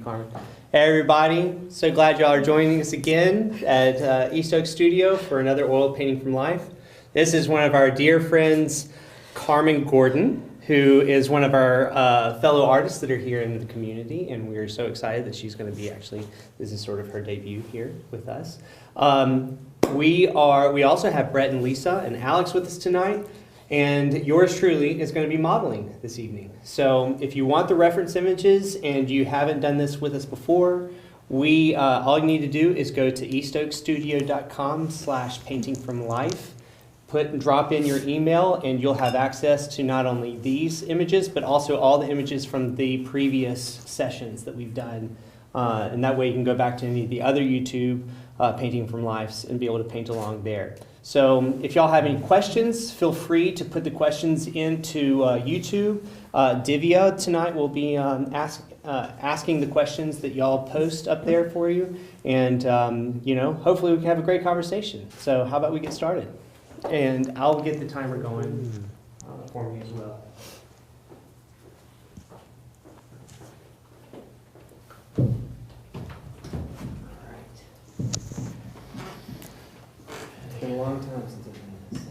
Carmen. Hey everybody, so glad y'all are joining us again at East Oak Studio for another oil painting from life. This is one of our dear friends, Carmen Gordon, who is one of our fellow artists that are here in the community, and we are so excited that she's going to be this is sort of her debut here with us. We also have Brett and Lisa and Alex with us tonight, and yours truly is going to be modeling this evening. So if you want the reference images and you haven't done this with us before, all you need to do is go to eastoakstudio.com/paintingfromlife. Drop in your email, and you'll have access to not only these images, but also all the images from the previous sessions that we've done. And that way you can go back to any of the other YouTube Painting from Lives and be able to paint along there. So if y'all have any questions, feel free to put the questions into YouTube. Divya tonight will be asking the questions that y'all post up there for you. And, hopefully we can have a great conversation. So how about we get started? And I'll get the timer going for me as well. All right. It's been a long time since I've done this.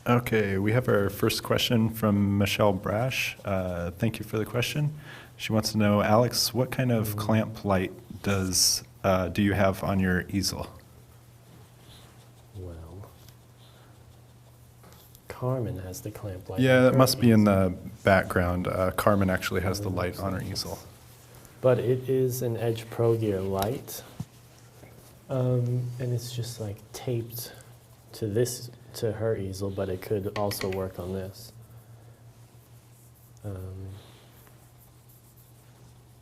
Okay, we have our first question from Michelle Brash. Thank you for the question. She wants to know, Alex, what kind of clamp light do you have on your easel? Well, Carmen has the clamp light. Yeah, that must be in the background. Carmen actually has the light on her easel. But it is an Edge Pro Gear light, and it's just like taped to her easel, but it could also work on this.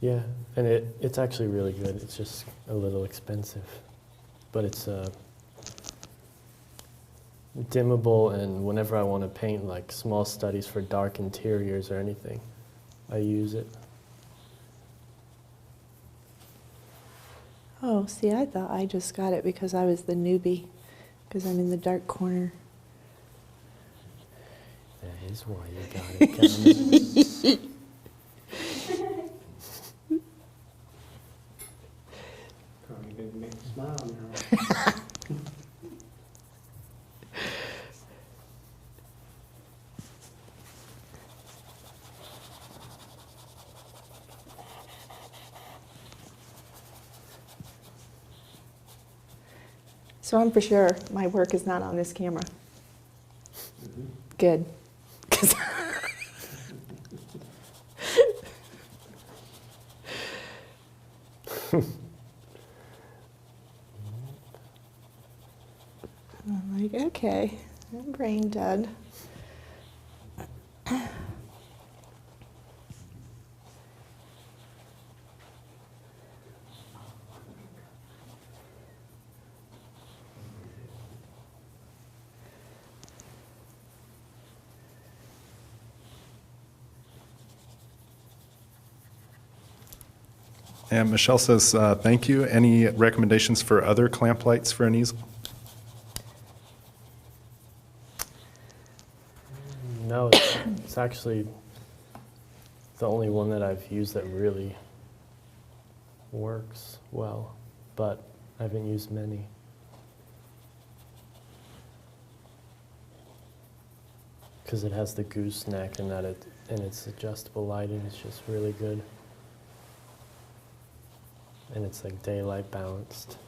Yeah, and it's actually really good. It's just a little expensive, but it's dimmable, and whenever I want to paint like small studies for dark interiors or anything, I use it. Oh, see, I thought I just got it because I was the newbie, because I'm in the dark corner. That is why you got it, Carmen. Carmen, you're going to make me smile now. So I'm for sure my work is not on this camera. Good. 'Cause I'm like, okay, I'm brain dead. And Michelle says, thank you. Any recommendations for other clamp lights for an easel? No, it's actually the only one that I've used that really works well, but I haven't used many. Because it has the gooseneck and it's adjustable lighting. It's just really good. And it's like daylight balanced.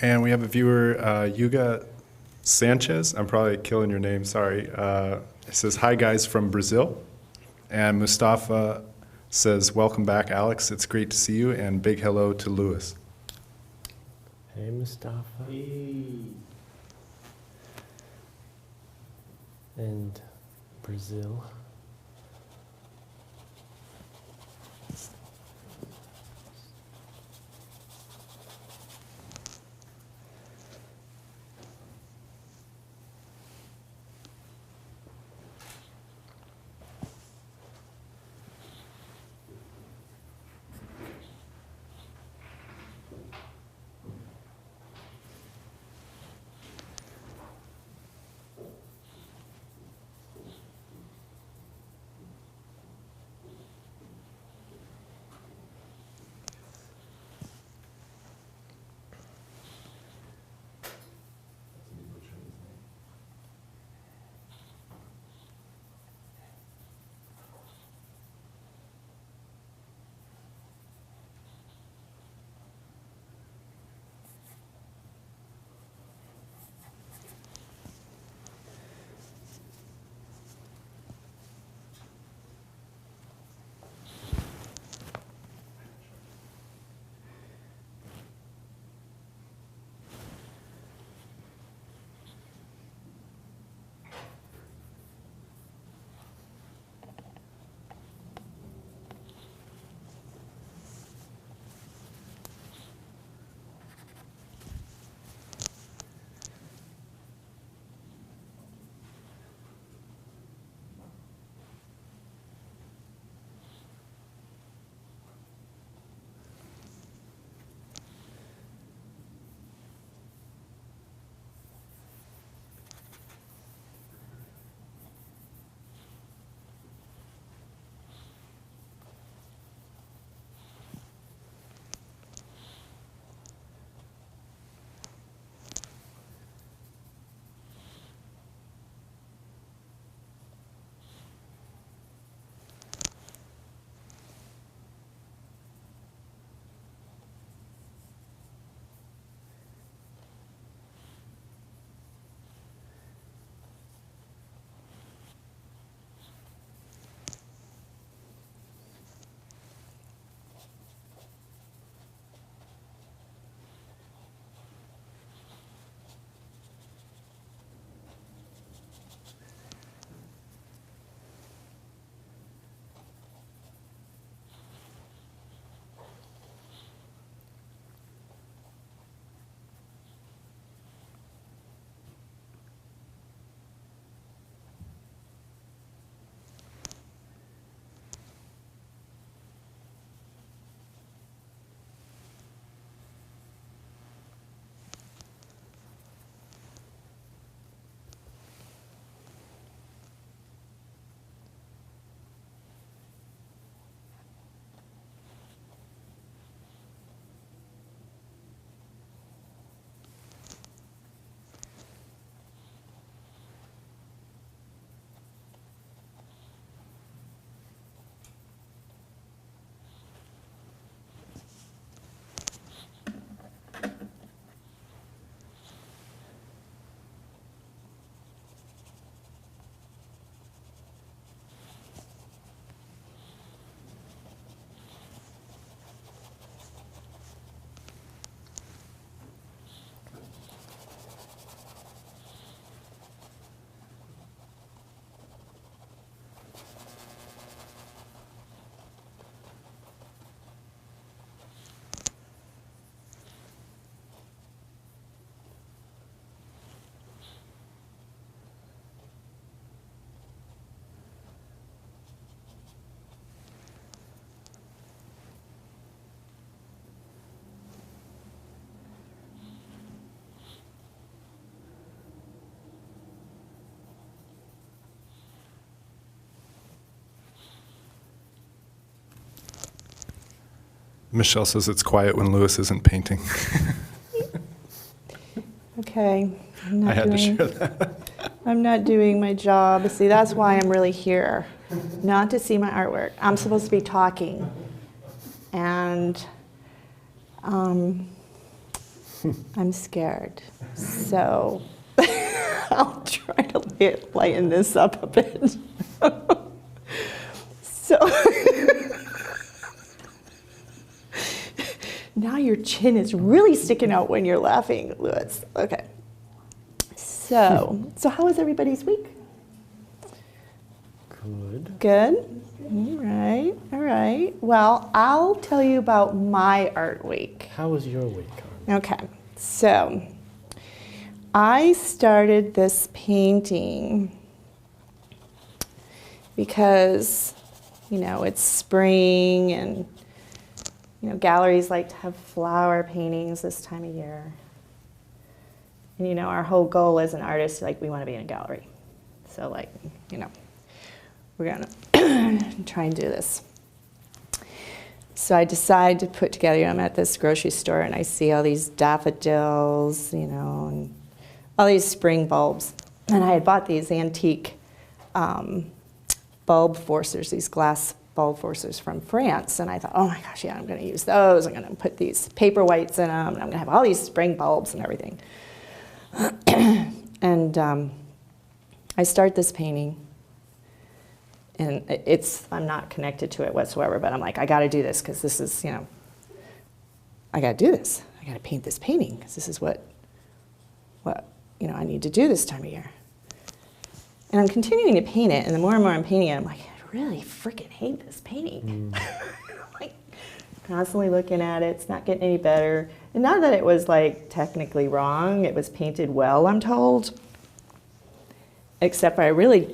And we have a viewer, Yuga Sanchez. I'm probably killing your name, sorry. It says, hi guys from Brazil. And Mustafa says, welcome back, Alex. It's great to see you. And big hello to Lewis. Hey, Mustafa. And Brazil. Michelle says it's quiet when Lewis isn't painting. Okay. I had to share that. I'm not doing my job. See, that's why I'm really here, not to see my artwork. I'm supposed to be talking. And I'm scared. So I'll try to lighten this up a bit. So now your chin is really sticking out when you're laughing, Lewis. Okay. So how was everybody's week? Good. Good? All right. Well, I'll tell you about my art week. How was your week, Carmen? Okay. So I started this painting because, it's spring and, galleries like to have flower paintings this time of year. And, our whole goal as an artist, we want to be in a gallery. So, we're going to try and do this. So I decide to put together, I'm at this grocery store and I see all these daffodils, and all these spring bulbs. And I had bought these antique bulb forcers, these glass bulb forcers from France. And I thought, oh my gosh, yeah, I'm going to use those. I'm going to put these paper whites in them, and I'm going to have all these spring bulbs and everything. And I start this painting, and I'm not connected to it whatsoever, but I'm like, I got to do this because this is, I got to do this. I got to paint this painting because this is what I need to do this time of year. And I'm continuing to paint it, and the more and more I'm painting it, I'm like, I really freaking hate this painting. Constantly looking at it, it's not getting any better. And not that it was technically wrong, it was painted well, I'm told. Except I really,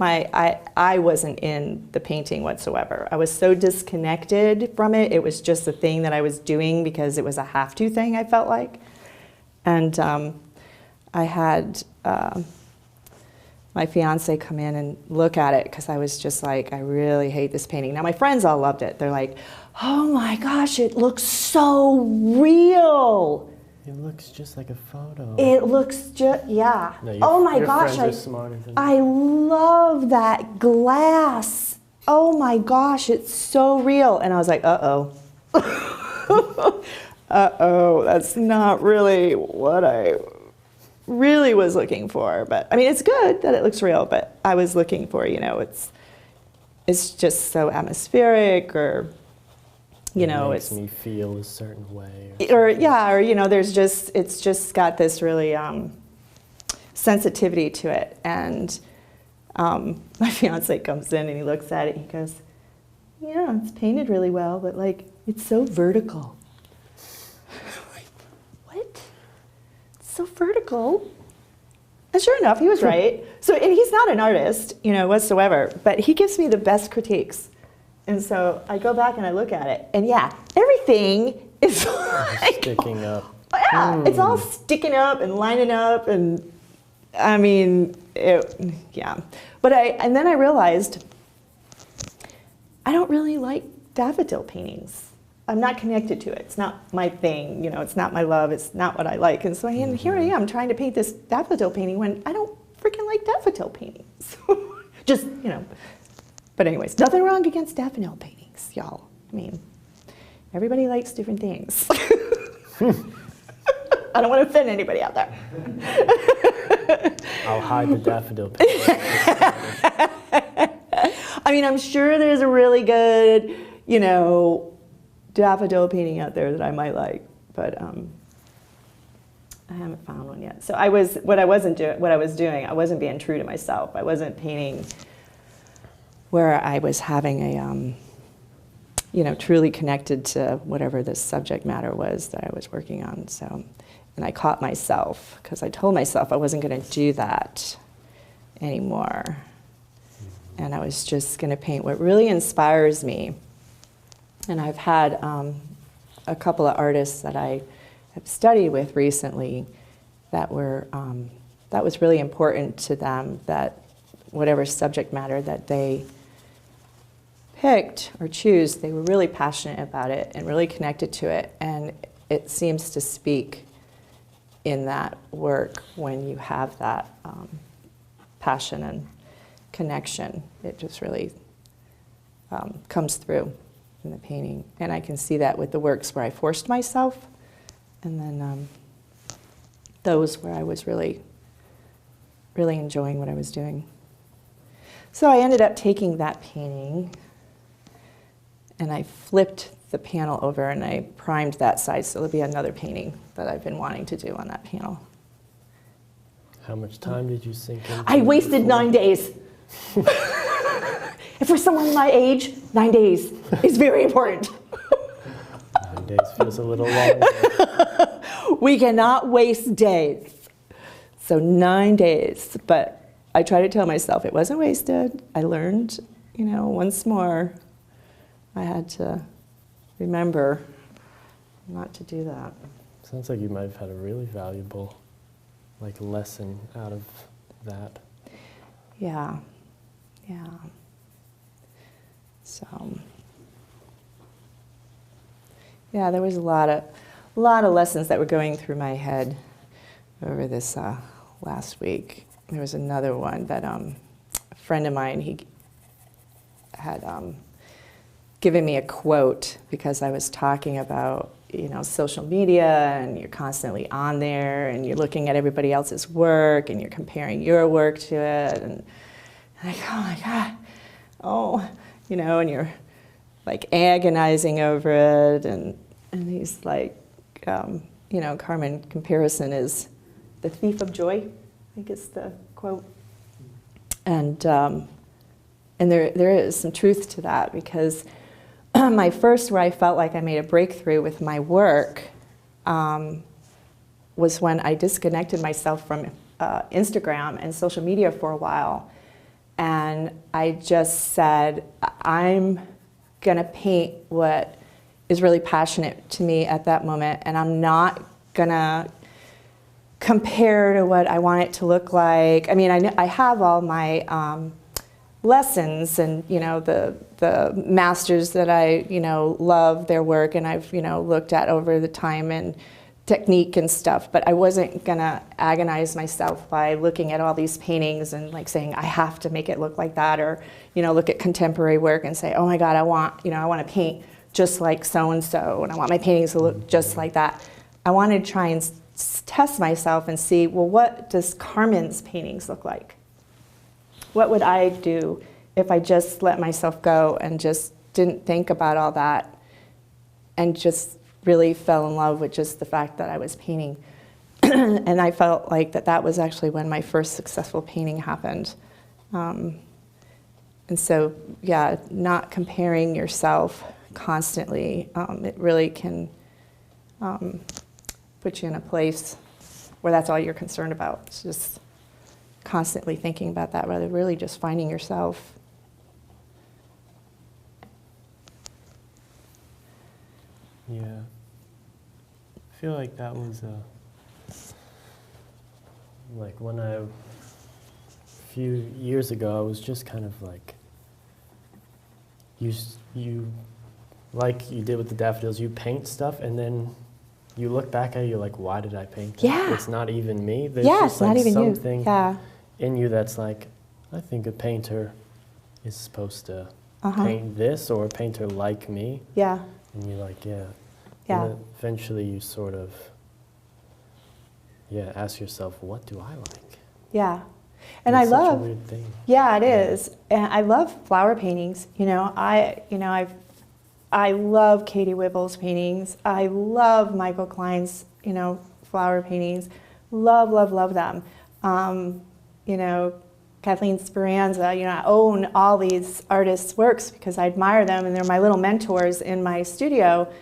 I wasn't in the painting whatsoever. I was so disconnected from it. It was just a thing that I was doing because it was a have-to thing, I felt like. And I had my fiance come in and look at it because I was just like, I really hate this painting. Now my friends all loved it. They're like, oh my gosh, it looks so real. It looks just like a photo. It looks just, yeah. No, oh my gosh, friends are smarter than I love that glass. Oh my gosh, it's so real. And I was like, uh-oh. Uh-oh, that's not really what I really was looking for. But I mean, it's good that it looks real, but I was looking for, it's just so atmospheric, or it makes me feel a certain way. it's just got this really sensitivity to it. And my fiance comes in and he looks at it and he goes, yeah, it's painted really well, but it's so vertical. I'm like, what? It's so vertical? And sure enough, he was right. So, and he's not an artist, whatsoever, but he gives me the best critiques. And so I go back and I look at it, and yeah, everything is sticking up. Yeah, it's all sticking up and lining up, and I mean, yeah. But and then I realized I don't really like daffodil paintings. I'm not connected to it. It's not my thing, it's not my love. It's not what I like. And so here I am trying to paint this daffodil painting when I don't freaking like daffodil paintings. Just, But anyways, nothing wrong against daffodil paintings, y'all. I mean, everybody likes different things. I don't want to offend anybody out there. I'll hide the daffodil painting. I mean, I'm sure there's a really good, daffodil painting out there that I might like, but I haven't found one yet. So I was doing, I wasn't being true to myself. I wasn't painting where I was having a, truly connected to whatever the subject matter was that I was working on. So, and I caught myself because I told myself I wasn't going to do that anymore. And I was just going to paint what really inspires me. And I've had a couple of artists that I have studied with recently that was really important to them, that whatever subject matter that they picked or choose, they were really passionate about it and really connected to it. And it seems to speak in that work when you have that passion and connection. It just really comes through in the painting. And I can see that with the works where I forced myself, and then those where I was really, really enjoying what I was doing. So I ended up taking that painting and I flipped the panel over and I primed that side, so there'll be another painting that I've been wanting to do on that panel. How much time did you sink into I wasted 9 days. And for someone my age, 9 days is very important. 9 days feels a little long. We cannot waste days. So 9 days, but I try to tell myself it wasn't wasted. I learned, once more, I had to remember not to do that. Sounds like you might have had a really valuable lesson out of that. Yeah. So, yeah, there was a lot of lessons that were going through my head over this last week. There was another one that a friend of mine, he had given me a quote because I was talking about social media, and you're constantly on there and you're looking at everybody else's work and you're comparing your work to it, and like, oh my God, and you're agonizing over it, and he's like, Carmen, comparison is the thief of joy, I think is the quote. And there is some truth to that, because my first, where I felt like I made a breakthrough with my work, was when I disconnected myself from Instagram and social media for a while. And I just said, I'm gonna paint what is really passionate to me at that moment, and I'm not gonna compare to what I want it to look like. I mean, I have all my lessons and the masters that I love their work, and I've looked at over the time and technique and stuff, but I wasn't gonna agonize myself by looking at all these paintings and saying I have to make it look like that, or look at contemporary work and say, oh my God, I want to paint just like so and so, and I want my paintings to look just like that. I wanted to try and test myself and see, well, what does Carmen's paintings look like? What would I do if I just let myself go and just didn't think about all that and just really fell in love with just the fact that I was painting? And I felt like that was actually when my first successful painting happened. And so, yeah, not comparing yourself constantly, it really can put you in a place where that's all you're concerned about. It's just constantly thinking about that, rather really just finding yourself. Yeah. I feel like that was when a few years ago, I was just kind of you like you did with the daffodils, you paint stuff and then you look back at it, you're like, why did I paint that? Yeah. It's not even me. There's Yeah, just it's not even something you. Yeah. in you that's I think a painter is supposed to Uh-huh. paint this, or a painter like me. Yeah. And you're like, yeah. Yeah. And then eventually you sort of, ask yourself, what do I like? Yeah. And it's I such love, a weird thing. yeah, it is. And I love flower paintings. I love Katie Whibble's paintings. I love Michael Klein's, flower paintings. Love, love, love them. Kathleen Speranza, I own all these artists' works because I admire them and they're my little mentors in my studio.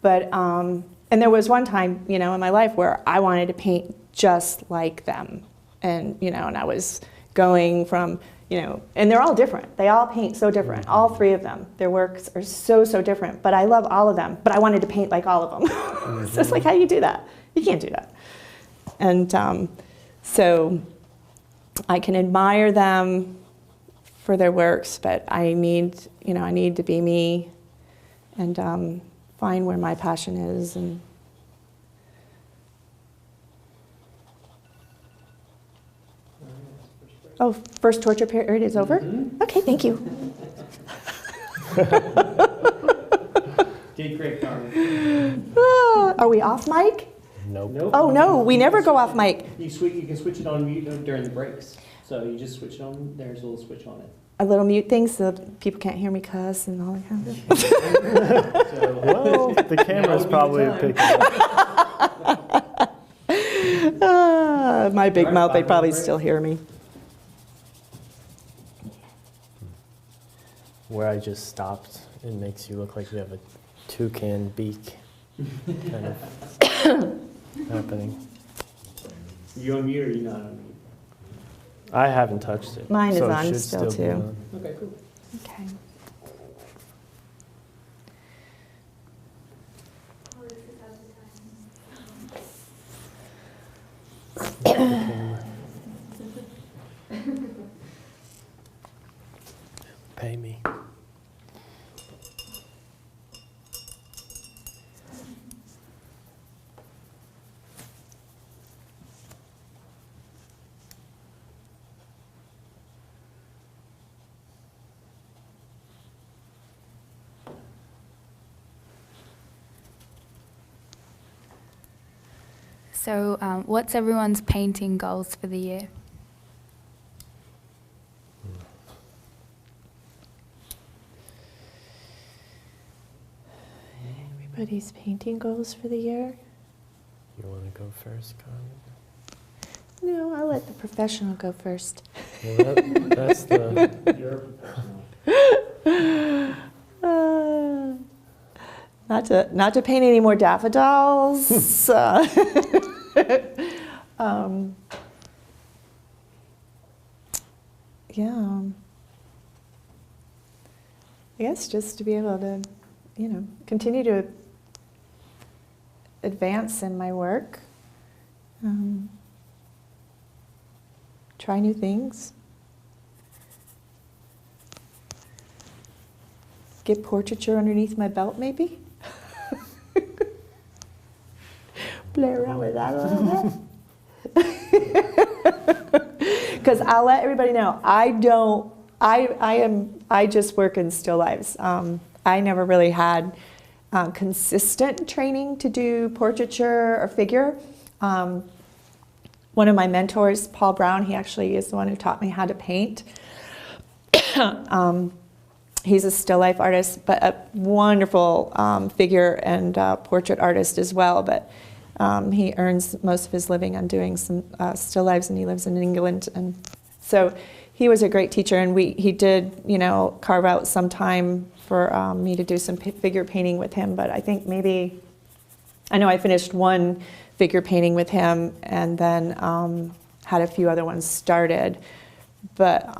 But, and there was one time, in my life where I wanted to paint just like them. And, and I was going from, and they're all different. They all paint so different, all three of them. Their works are so, so different, but I love all of them. But I wanted to paint like all of them. It's just how you do that? You can't do that. And so I can admire them for their works, but I need to be me and find where my passion is. And oh, first torture period is over? Okay, thank you. Did great, Carmen. Are we off mic? Nope. Oh no, we never go off mic. You can switch it on mute during the breaks. So you just switch it on. There's a little switch on it. A little mute thing so people can't hear me cuss and all that kind of stuff. So, Well, the camera's probably picking up. My big Right, mouth, they 5 probably minute break. still hear me. Where I just stopped, it makes you look like you have a toucan beak kind of happening. You on mute or you not on mute? I haven't touched it. Mine is so it on should still, be too. on. Okay, cool. Okay. The camera. Pay me. So, what's everyone's painting goals for the year? Everybody's painting goals for the year? You want to go first, Carmen? No, I'll let the professional go first. Well, that's the. You're a professional. Not to paint any more daffodils. Yeah. I guess just to be able to, continue to advance in my work. Try new things. Get portraiture underneath my belt, maybe. Play around with that a little bit. Because I'll let everybody know, I just work in still lives. I never really had consistent training to do portraiture or figure. One of my mentors, Paul Brown, he actually is the one who taught me how to paint. He's a still life artist, but a wonderful figure and portrait artist as well. But he earns most of his living on doing some still lives, and he lives in England. And so he was a great teacher, and he did, carve out some time for me to do some figure painting with him. But I think I know I finished one figure painting with him, and then had a few other ones started. But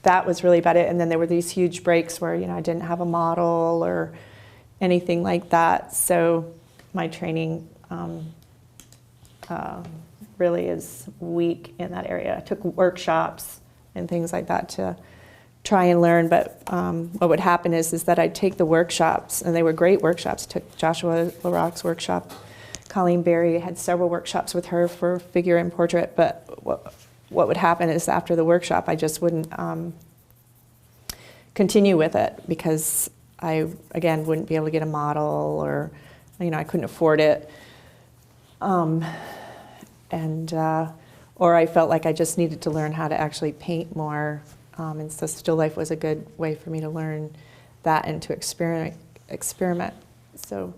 that was really about it. And then there were these huge breaks where, I didn't have a model or anything like that. So my training really is weak in that area. I took workshops and things like that to try and learn. But what would happen is that I'd take the workshops, and they were great workshops. Took Joshua LaRocque's workshop. Colleen Berry had several workshops with her for figure and portrait. But what would happen is after the workshop, I just wouldn't continue with it because I, again, wouldn't be able to get a model, or, I couldn't afford it. Or I felt like I just needed to learn how to actually paint more. And so still life was a good way for me to learn that and to experiment. So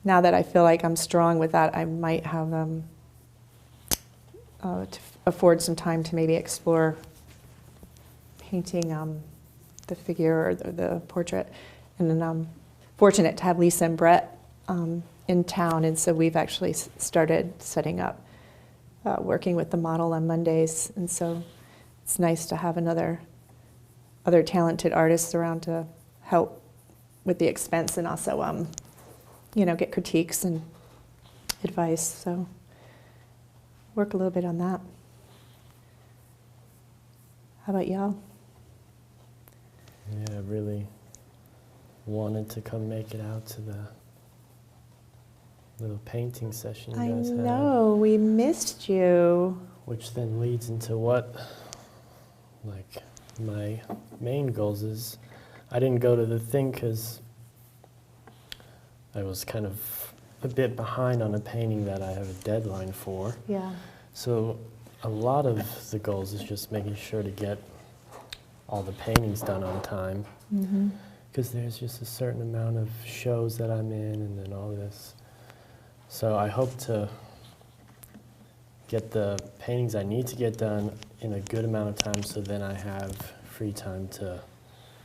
now that I feel like I'm strong with that, I might have to afford some time to maybe explore painting the figure or the portrait. And then I'm fortunate to have Lisa and Brett in town, and so we've actually started setting up working with the model on Mondays. And so it's nice to have other talented artists around to help with the expense, and also get critiques and advice. So work a little bit on that. How about y'all? Yeah, I really wanted to come make it out to the little painting session you I guys had. know, we missed you. Which then leads into what, like, my main goals is. I didn't go to the thing because I was kind of a bit behind on a painting that I have a deadline for. Yeah. So a lot of the goals is just making sure to get all the paintings done on time. Mm-hmm. Because there's just a certain amount of shows that I'm in and then all this. So I hope to get the paintings I need to get done in a good amount of time so then I have free time to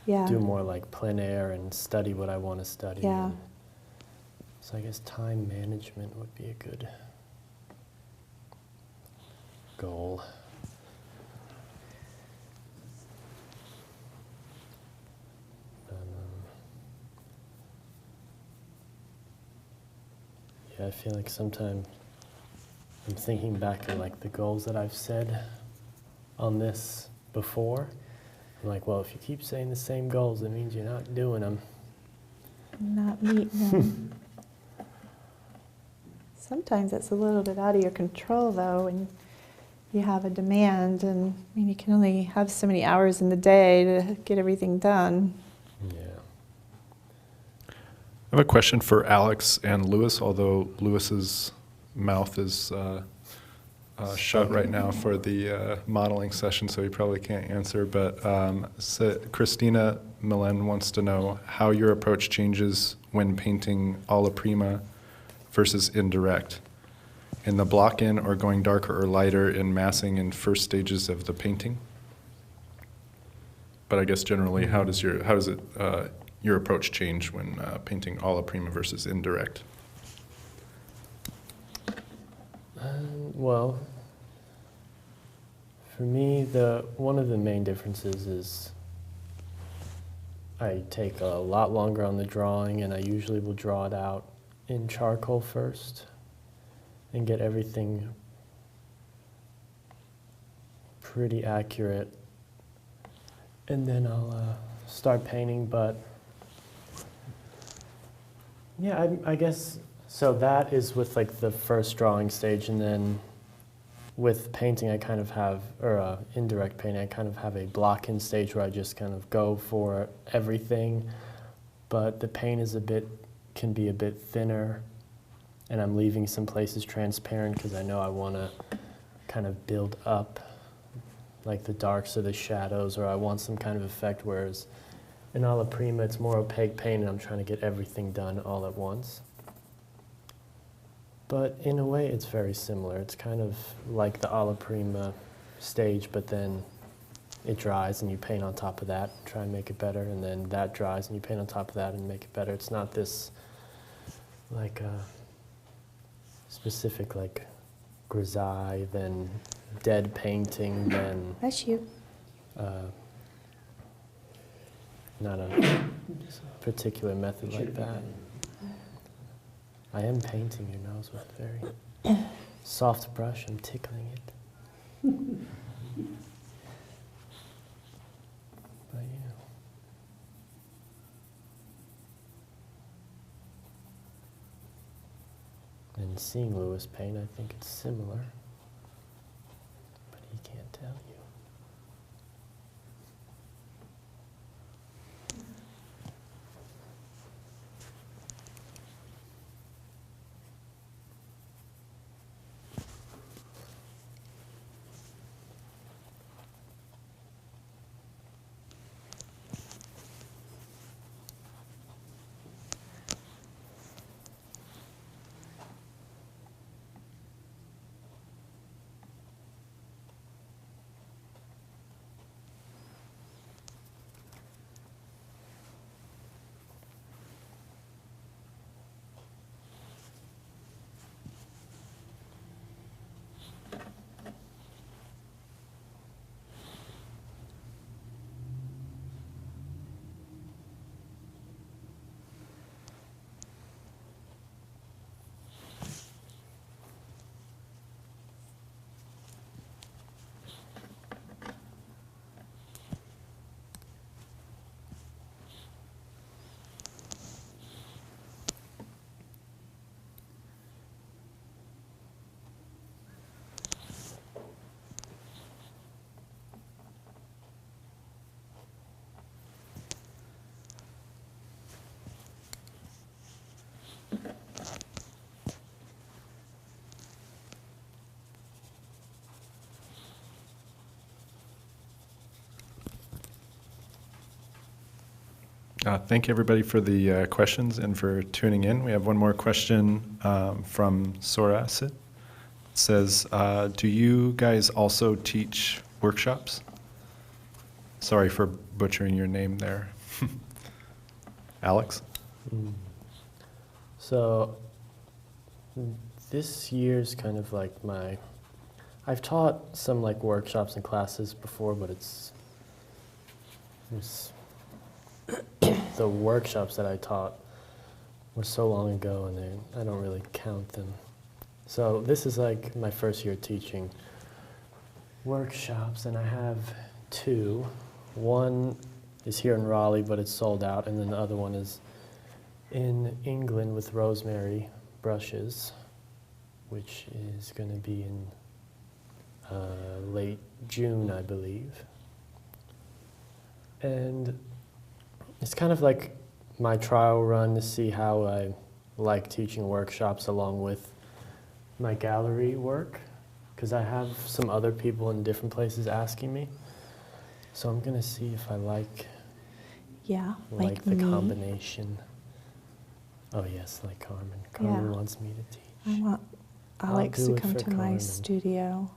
Yeah. do more like plein air and study what I want to study. Yeah. And so I guess time management would be a good goal. Yeah, I feel like sometimes I'm thinking back at like the goals that I've said on this before. I'm like, well, if you keep saying the same goals, it means you're not doing them. Not meeting them. Sometimes it's a little bit out of your control, though, and you have a demand, and I mean, you can only have so many hours in the day to get everything done. Yeah. I have a question for Alex and Lewis, although Lewis's mouth is shut right now for the modeling session, so he probably can't answer. But so Christina Millen wants to know how your approach changes when painting alla prima versus indirect. In the block-in or going darker or lighter in massing in first stages of the painting? But I guess generally, how does your approach change when painting alla prima versus indirect? Well, for me, one of the main differences is I take a lot longer on the drawing, and I usually will draw it out in charcoal first and get everything pretty accurate, and then I'll start painting. But yeah, I guess so. That is with like the first drawing stage, and then with painting, I kind of have, or indirect painting, I kind of have a block-in stage where I just kind of go for everything, but the paint is can be a bit thinner, and I'm leaving some places transparent because I know I want to kind of build up like the darks or the shadows, or I want some kind of effect, whereas in alla prima it's more opaque paint and I'm trying to get everything done all at once. But in a way it's very similar. It's kind of like the alla prima stage, but then it dries and you paint on top of that, try and make it better, and then that dries and you paint on top of that and make it better. It's not this like specific like grisaille, then dead painting, then Bless you. not a particular method like that. I am painting your nose with a very soft brush. I'm tickling it. But yeah. And seeing Lewis paint, I think it's similar, but he can't tell you. Thank you, everybody, for the questions and for tuning in. We have one more question from Sorasit. It says, do you guys also teach workshops? Sorry for butchering your name there. Alex? So this year's kind of like I've taught some like workshops and classes before, but it's the workshops that I taught were so long ago, and I don't really count them. So this is like my first year teaching workshops, and I have two. One is here in Raleigh, but it's sold out, and then the other one is in England with Rosemary Brushes, which is going to be in late June, I believe. And it's kind of like my trial run to see how I like teaching workshops along with my gallery work, because I have some other people in different places asking me. So I'm going to see if I like the me. combination. Oh yes, like Carmen. Carmen Yeah. wants me to teach. I want I'll Alex do to it come for to my Carmen. studio.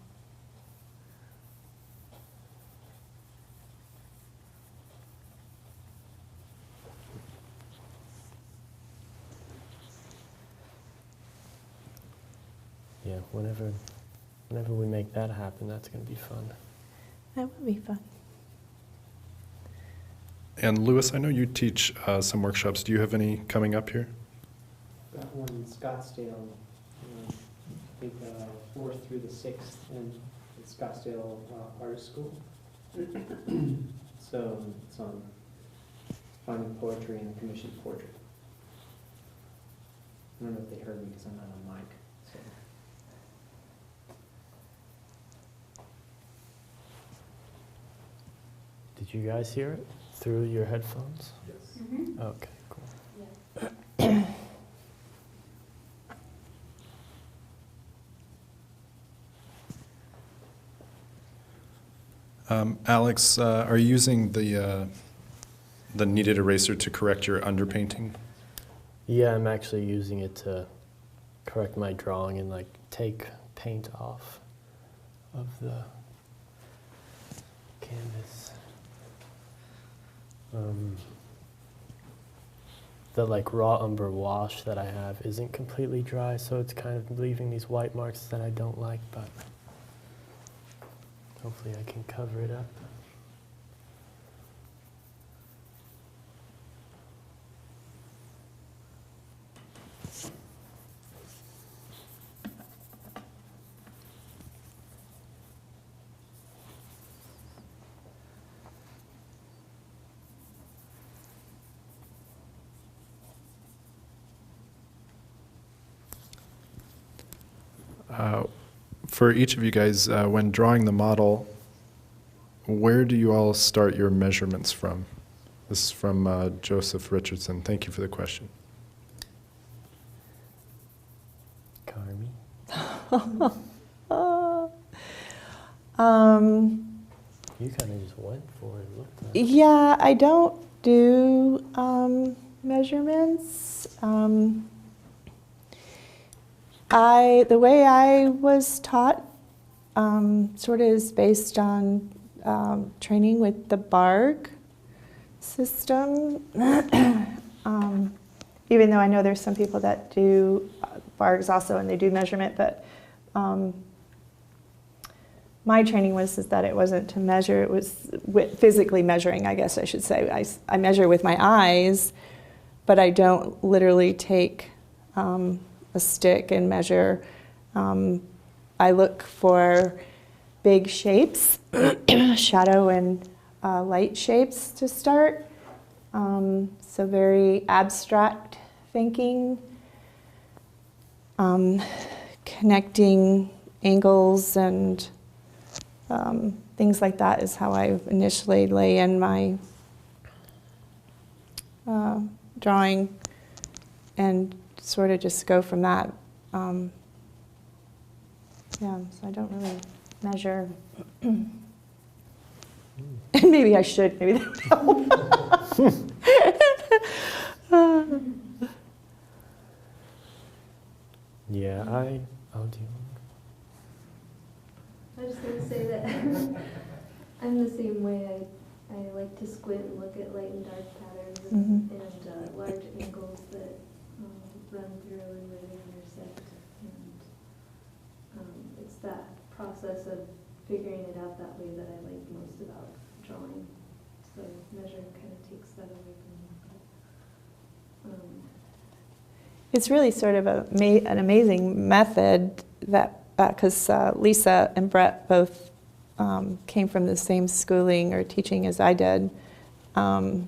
Yeah, whenever we make that happen, that's going to be fun. That would be fun. And Lewis, I know you teach some workshops. Do you have any coming up here? Got one in Scottsdale, I think 4th through the 6th in Scottsdale Art School. So it's on finding poetry and commissioned portrait. I don't know if they heard me because I'm not on mic. So. Did you guys hear it through your headphones? Yes. Mm-hmm. Okay, cool. Alex, are you using the kneaded eraser to correct your underpainting? Yeah, I'm actually using it to correct my drawing and like take paint off of the canvas. The like raw umber wash that I have isn't completely dry, so it's kind of leaving these white marks that I don't like, but hopefully I can cover it up. For each of you guys, when drawing the model, where do you all start your measurements from? This is from Joseph Richardson. Thank you for the question. Carmi? You kind of just went for it, looked like. Yeah, I don't do measurements. The way I was taught sort of is based on training with the BARG system. Even though I know there's some people that do BARGs also and they do measurement, but my training is that it wasn't to measure, it was physically measuring, I guess I should say. I measure with my eyes, but I don't literally take a stick and measure. I look for big shapes, shadow and light shapes to start. So very abstract thinking, connecting angles and things like that is how I initially lay in my drawing and sort of just go from that. Yeah, so I don't really measure. And maybe I should, maybe that would help. Yeah, oh, do you? I was just going to say that I'm the same way. I like to squint and look at light and dark patterns and, large angles that run through and where they intersect. And it's that process of figuring it out that way that I like most about drawing. So measuring kind of takes that away from me. It's really sort of an amazing method that, because Lisa and Brett both came from the same schooling or teaching as I did. And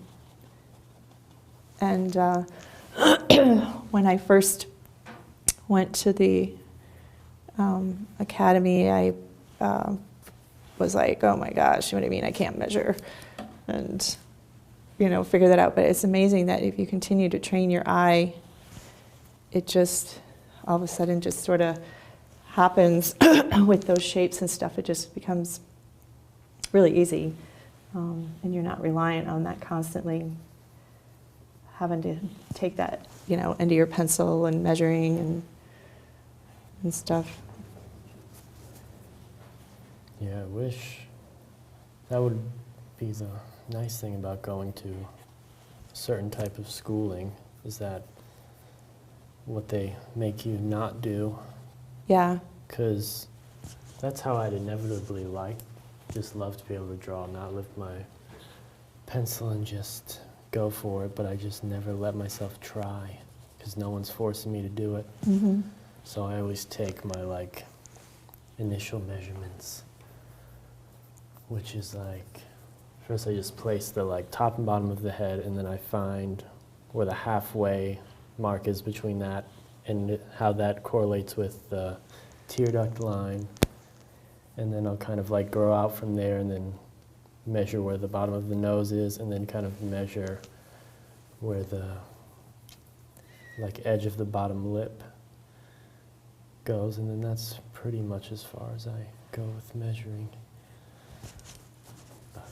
when I first went to the academy, I was like, oh my gosh, what do you mean I can't measure? And, figure that out. But it's amazing that if you continue to train your eye, it just all of a sudden just sort of happens with those shapes and stuff. It just becomes really easy. And you're not reliant on that constantly having to take that, into your pencil and measuring and stuff. Yeah, I wish that would be the nice thing about going to a certain type of schooling, is that what they make you not do. Yeah. Because that's how I'd inevitably just love to be able to draw, not lift my pencil and just go for it, but I just never let myself try because no one's forcing me to do it. Mm-hmm. So I always take my initial measurements, which is first I just place the top and bottom of the head, and then I find where the halfway mark is between that and how that correlates with the tear duct line, and then I'll kind of grow out from there and then measure where the bottom of the nose is, and then kind of measure where the edge of the bottom lip goes, and then that's pretty much as far as I go with measuring. But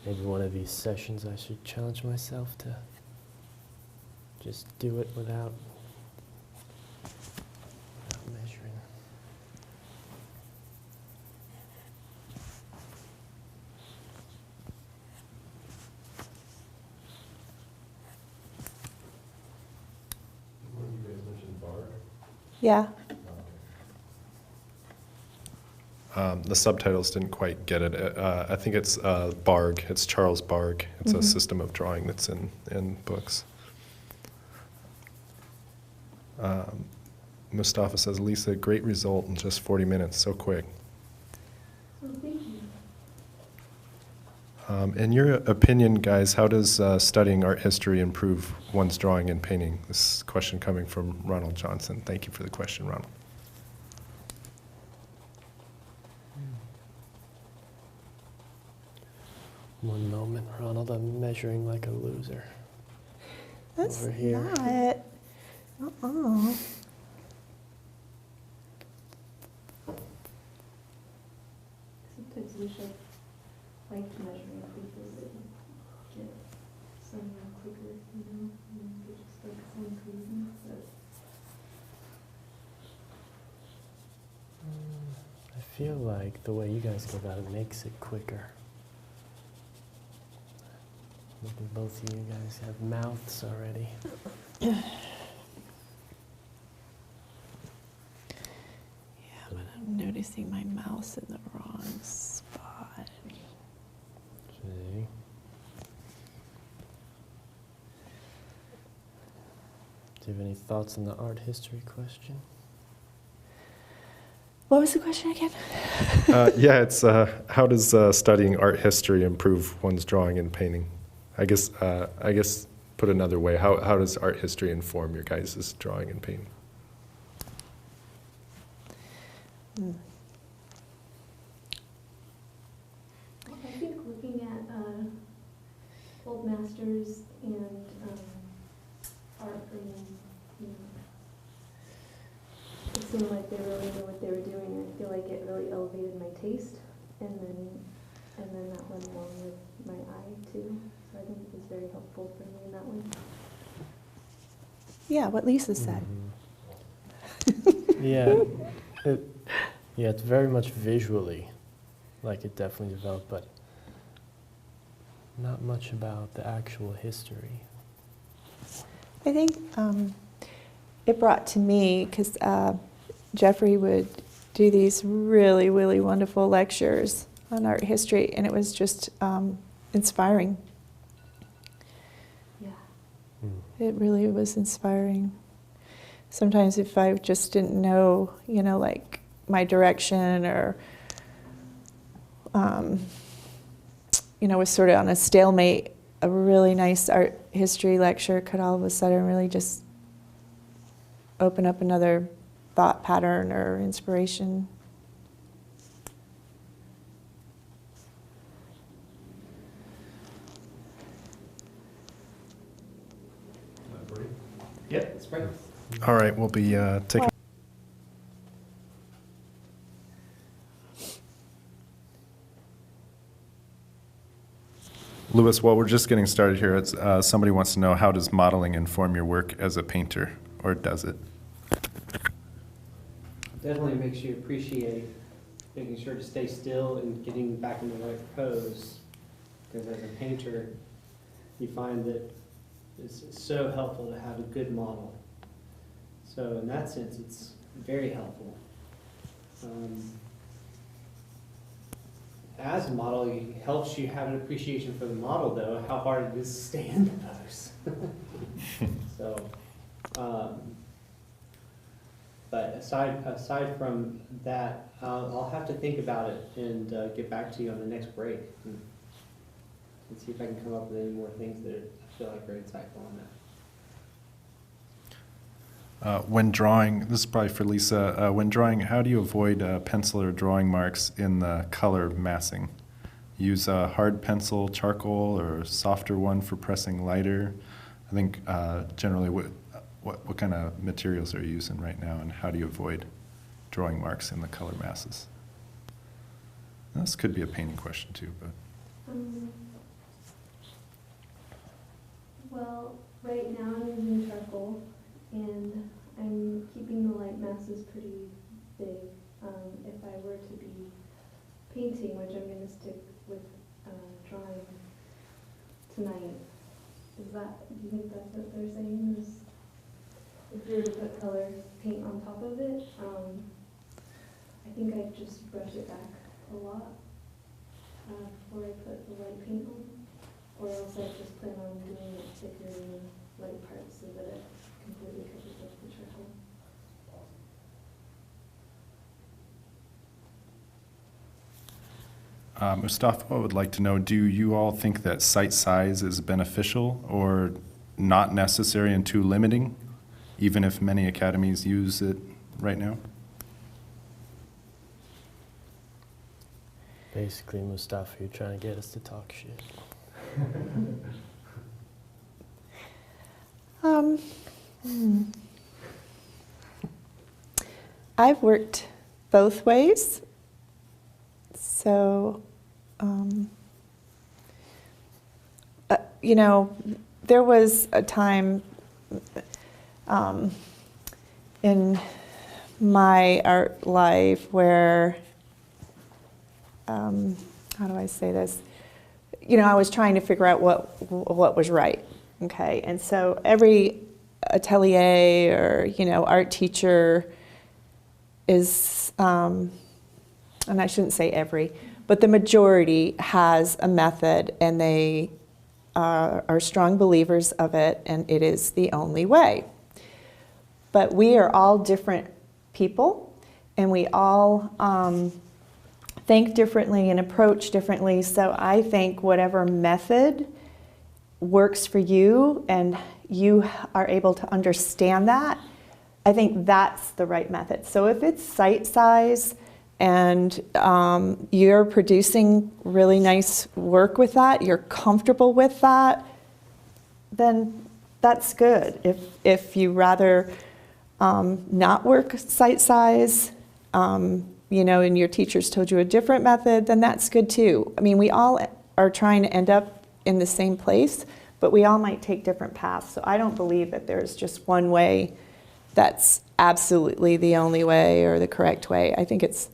maybe one of these sessions I should challenge myself to just do it without measuring. What you guys mentioned, Bard? Yeah. The subtitles didn't quite get it. I think it's Barg. It's Charles Barg. It's a system of drawing that's in books. Mustafa says, Lisa, great result in just 40 minutes, so quick. So thank you. In your opinion, guys, how does studying art history improve one's drawing and painting? This question coming from Ronald Johnson. Thank you for the question, Ronald. One moment, Ronald, I'm measuring like a loser. That's over here. not. Uh-uh. Sometimes wish I liked measuring people that get somewhere quicker, and they just sounds easy, but I feel like the way you guys go about it makes it quicker. Look at both of you guys have mouths already. Yeah, but I'm noticing my mouse in the wrong spot. See? Do you have any thoughts on the art history question? What was the question again? Yeah, it's how does studying art history improve one's drawing and painting? I guess put another way, how does art history inform your guys' drawing and painting? I think looking at old masters and art from, it seemed like they really knew what they were doing, and I feel like it really elevated my taste, and then that went along with my eye too. So I think it was very helpful for me in that way. Yeah, what Lisa said. Yeah, it's very much visually, like it definitely developed, but not much about the actual history. I think it brought to me, because Jeffrey would do these really, really wonderful lectures on art history, and it was just inspiring. Yeah. It really was inspiring. Sometimes if I just didn't know, like my direction or, was sort of on a stalemate, a really nice art history lecture could all of a sudden really just open up another thought pattern or inspiration. Yep, it's great. All right, we'll be taking. Louis, while we're just getting started here, it's, somebody wants to know, how does modeling inform your work as a painter, or does it? Definitely makes you appreciate making sure to stay still and getting back in the right pose. Because as a painter, you find that it's so helpful to have a good model. So in that sense, it's very helpful. As a model, it helps you have an appreciation for the model, though, how hard it is to stay in the pose. So, but aside from that, I'll have to think about it and get back to you on the next break and see if I can come up with any more things that I feel like are insightful on that. When drawing, this is probably for Lisa, when drawing, how do you avoid pencil or drawing marks in the color massing? Use a hard pencil, charcoal, or a softer one for pressing lighter? I think generally, what kind of materials are you using right now, and how do you avoid drawing marks in the color masses? This could be a painting question too, but. Well, right now I'm using charcoal, and I'm keeping the light masses pretty big. If I were to be painting, which I'm going to stick with drawing tonight, do you think that's what they're saying? Is if you were to put color paint on top of it, I think I'd just brush it back a lot before I put the light paint on, or else I just plan on doing it thicker in the light parts so that it completely covers up the charcoal. Mustafa would like to know, do you all think that site size is beneficial or not necessary and too limiting, even if many academies use it right now? Basically, Mustafa, you're trying to get us to talk shit. I've worked both ways. So, there was a time in my art life where, how do I say this? I was trying to figure out what was right, okay? And so every atelier or, art teacher is, and I shouldn't say every, but the majority has a method, and they are strong believers of it, and it is the only way. But we are all different people, and we all think differently and approach differently. So I think whatever method works for you and you are able to understand that, I think that's the right method. So if it's site size and you're producing really nice work with that, you're comfortable with that, then that's good. If you rather not work site size, and your teachers told you a different method, then that's good too. I mean, we all are trying to end up in the same place, but we all might take different paths. So I don't believe that there's just one way that's absolutely the only way or the correct way. I think it's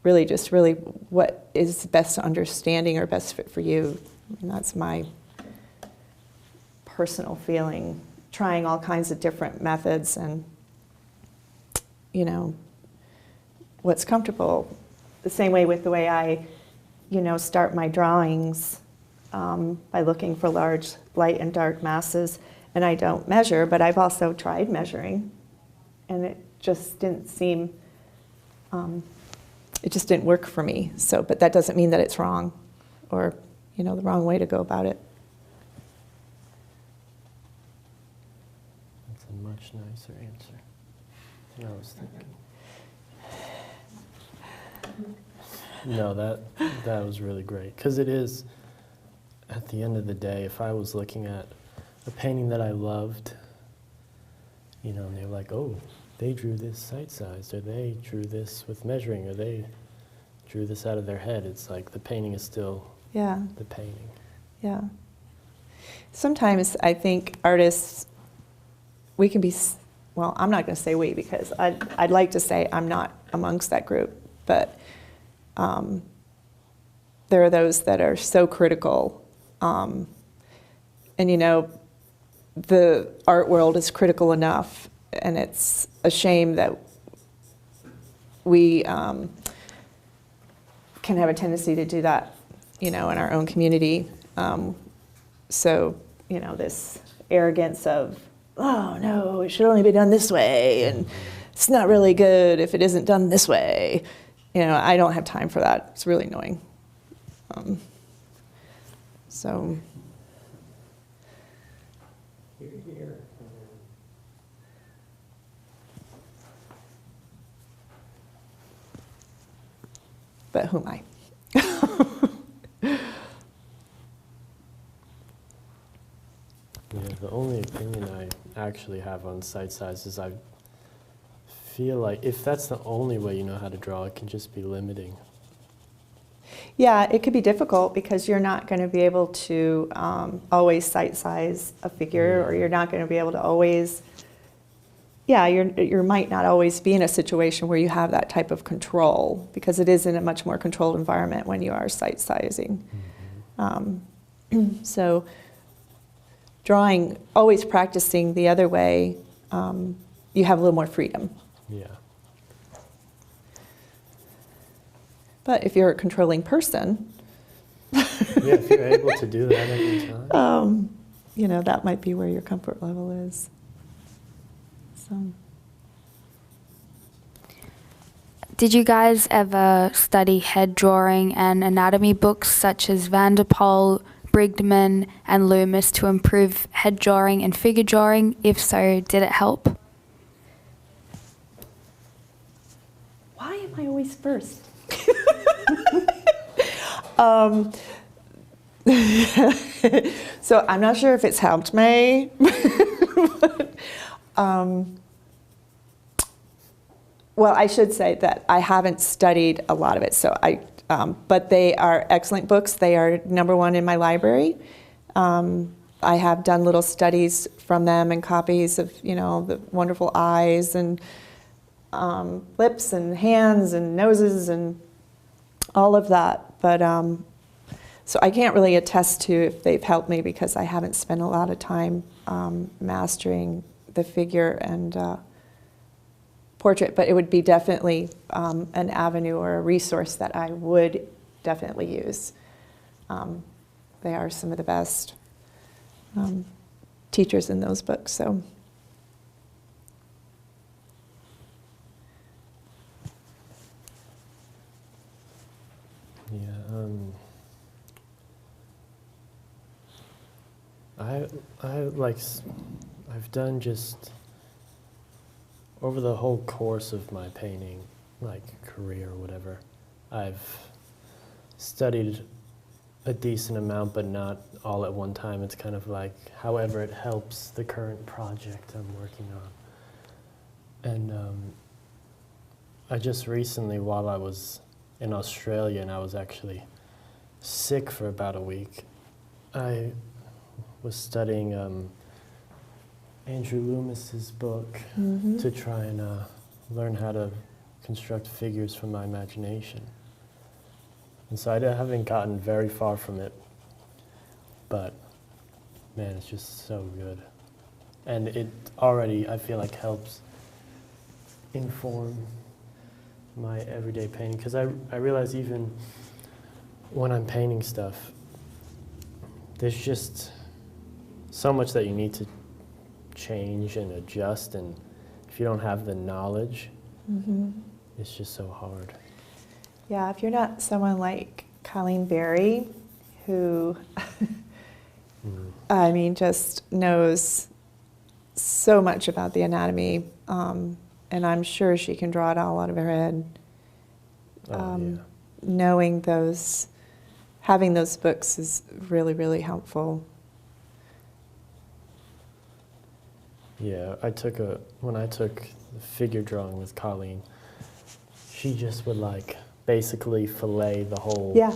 really just really what is best understanding or best fit for you. And that's my personal feeling, trying all kinds of different methods and, you know, what's comfortable. The same way with the way I, you know, start my drawings by looking for large light and dark masses. And I don't measure, but I've also tried measuring. And it just didn't seem, it just didn't work for me. So, but that doesn't mean that it's wrong or, you know, the wrong way to go about it. That's a much nicer answer than I was thinking. No, that was really great. Because it is, at the end of the day, if I was looking at a painting that I loved, you know, and they're like, oh, they drew this site-sized, or they drew this with measuring, or they drew this out of their head. It's like the painting is still the painting. Yeah. Sometimes I think artists, we can be, well, I'm not going to say we because I'd like to say I'm not amongst that group, but there are those that are so critical. And, you know, the art world is critical enough, and it's a shame that we can have a tendency to do that, you know, in our own community. So, you know, this arrogance of, oh, no, it should only be done this way, and it's not really good if it isn't done this way. You know, I don't have time for that. It's really annoying. So... Here. But who am I? Yeah, the only opinion I actually have on site size is I feel like if that's the only way you know how to draw, it can just be limiting. Yeah, it could be difficult because you're not going to be able to always site size a figure, or you're not going to be able to always, you might not always be in a situation where you have that type of control, because it is in a much more controlled environment when you are site sizing. So drawing, always practicing the other way, you have a little more freedom. Yeah. But if you're a controlling person, Yeah, if you're able to do that every time. you know, that might be where your comfort level is. So. Did you guys ever study head drawing and anatomy books such as Vanderpoel, Brigdman, and Loomis to improve head drawing and figure drawing? If so, did it help? Why am I always first? So I'm not sure if it's helped me. Well, I should say that I haven't studied a lot of it, so but they are excellent books. They are #1 in my library. I have done little studies from them and copies of, you know, the wonderful eyes and lips and hands and noses and all of that. But so I can't really attest to if they've helped me because I haven't spent a lot of time mastering the figure and portrait. But it would be definitely an avenue or a resource that I would definitely use. They are some of the best teachers in those books. So. Yeah, I've done just over the whole course of my painting, like career or whatever, I've studied a decent amount, but not all at one time. It's kind of like however it helps the current project I'm working on. And I just recently, while I was in Australia and I was actually sick for about a week, I was studying Andrew Loomis's book Mhm. to try and learn how to construct figures from my imagination. And so I haven't gotten very far from it, but man, it's just so good. And it already, I feel like, helps inform my everyday painting, because I realize even when I'm painting stuff, there's just so much that you need to change and adjust, and if you don't have the knowledge, Mhm. it's just so hard. Yeah, if you're not someone like Colleen Berry, who, I mean, just knows so much about the anatomy, and I'm sure she can draw it all out of her head. Yeah. Knowing those, having those books is really, really helpful. Yeah, when I took figure drawing with Colleen, she just would like basically fillet the whole Yeah,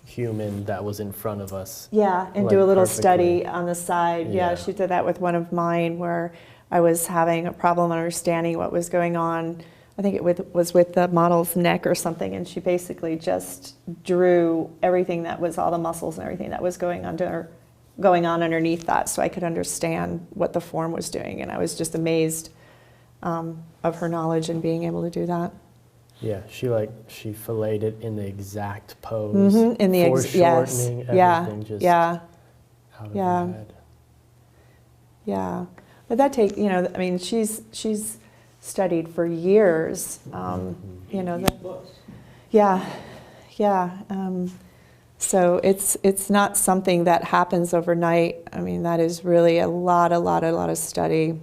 human that was in front of us. yeah, and Like, do a little perfectly. study on the side. Yeah, Yeah. she did that with one of mine where I was having a problem understanding what was going on. I think it was with the model's neck or something, and she basically just drew everything that was, all the muscles and everything that was going on underneath that, so I could understand what the form was doing. And I was just amazed of her knowledge in being able to do that. Yeah, she filleted it in the exact pose, In the foreshortening everything just yeah, out of yeah. her head. yeah. But that take, I mean, she's studied for years. Yeah, yeah. So it's not something that happens overnight. I mean, that is really a lot of study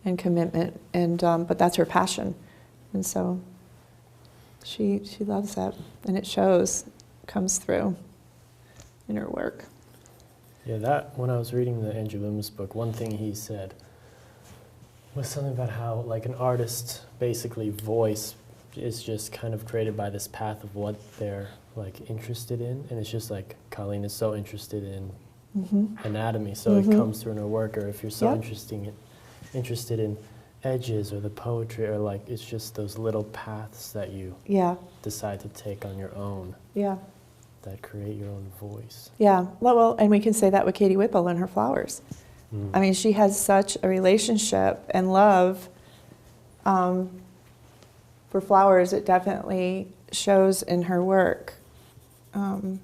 and commitment. And but that's her passion, and so she loves that, and it shows, comes through in her work. Yeah, when I was reading the Andrew Loomis book, one thing he said was something about how, like, an artist's basically voice is just kind of created by this path of what they're like interested in, and it's just like Colleen is so interested in anatomy, so it comes through in her work. Or if you're so interested in edges or the poetry, or like it's just those little paths that you decide to take on your own. Yeah. That create your own voice. Yeah, well, and we can say that with Katie Whipple and her flowers. I mean, she has such a relationship and love for flowers. It definitely shows in her work, in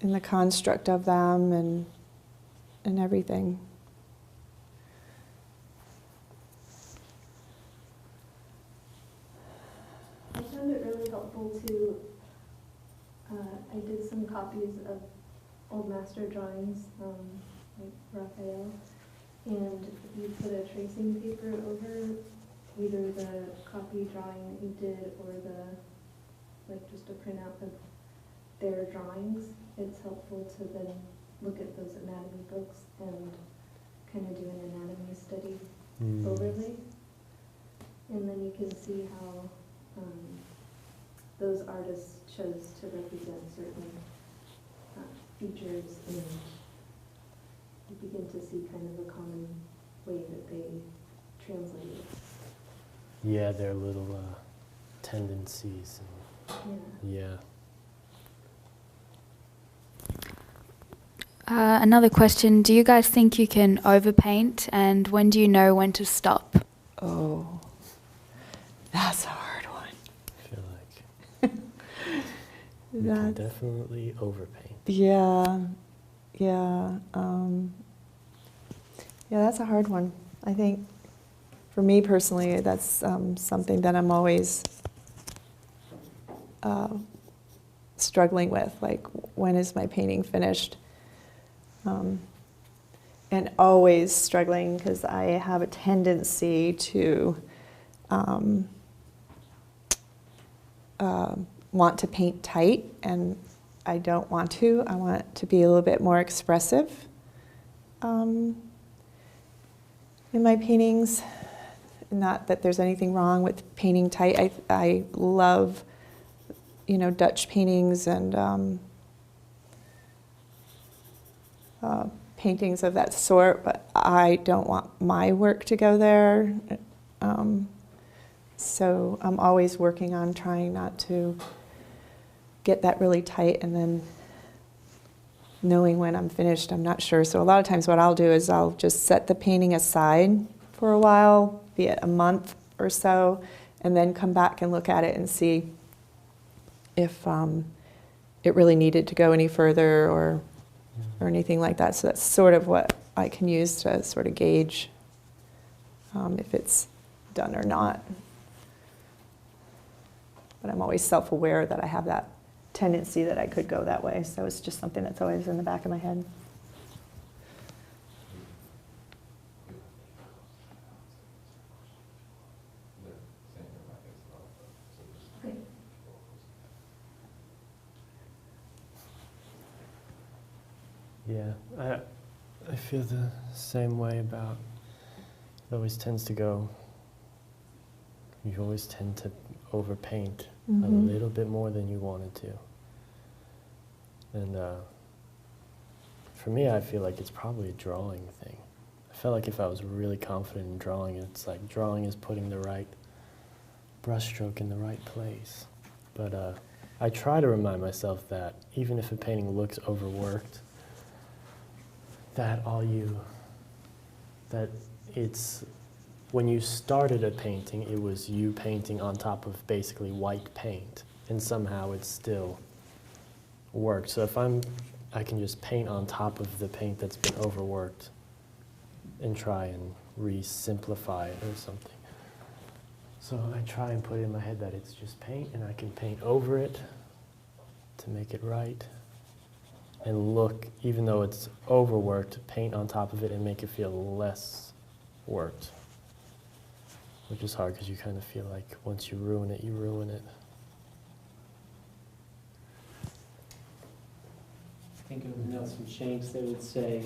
the construct of them and everything. I found it really helpful to, I did some copies of old master drawings, like Raphael, and you put a tracing paper over either the copy drawing that you did or like just a printout of their drawings. It's helpful to then look at those anatomy books and kind of do an anatomy study overlay. And then you can see how those artists chose to represent certain features, and you begin to see kind of a common way that they translate it. Yeah, their little tendencies. Yeah. Another question, do you guys think you can overpaint, and when do you know when to stop? Oh, that's a hard one. I feel like you can definitely overpaint. Yeah, that's a hard one. I think for me personally, that's something that I'm always struggling with, like, when is my painting finished? And always struggling because I have a tendency to want to paint tight, and I don't want to. I want it to be a little bit more expressive in my paintings. Not that there's anything wrong with painting tight. I love, Dutch paintings and paintings of that sort, but I don't want my work to go there. So I'm always working on trying not to get that really tight, and then knowing when I'm finished, I'm not sure. So a lot of times what I'll do is I'll just set the painting aside for a while, be it a month or so, and then come back and look at it and see if it really needed to go any further or anything like that. So that's sort of what I can use to sort of gauge if it's done or not. But I'm always self-aware that I have that tendency that I could go that way. So it's just something that's always in the back of my head. Okay. Yeah, I feel the same way about, it always tends to go, you always tend to overpaint a little bit more than you wanted to. And for me, I feel like it's probably a drawing thing. I felt like if I was really confident in drawing, it's like drawing is putting the right brushstroke in the right place. But I try to remind myself that even if a painting looks overworked, that it's, when you started a painting, it was you painting on top of basically white paint, and somehow it still worked. So if I can just paint on top of the paint that's been overworked and try and re-simplify it or something. So I try and put it in my head that it's just paint, and I can paint over it to make it right. And look, even though it's overworked, paint on top of it and make it feel less worked. Which is hard because you kind of feel like once you ruin it, you ruin it. I think of Nelson Shanks, they would say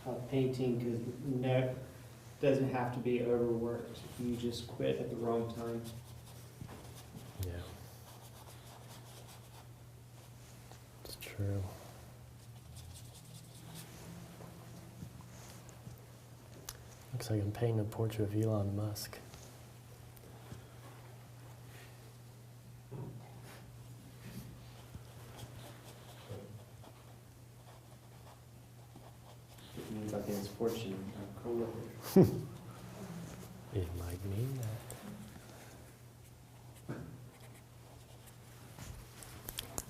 that painting doesn't have to be overworked. You just quit at the wrong time. Yeah. It's true. Looks like I'm painting a portrait of Elon Musk. It means I'll get his fortune. I'm cool with it. It might mean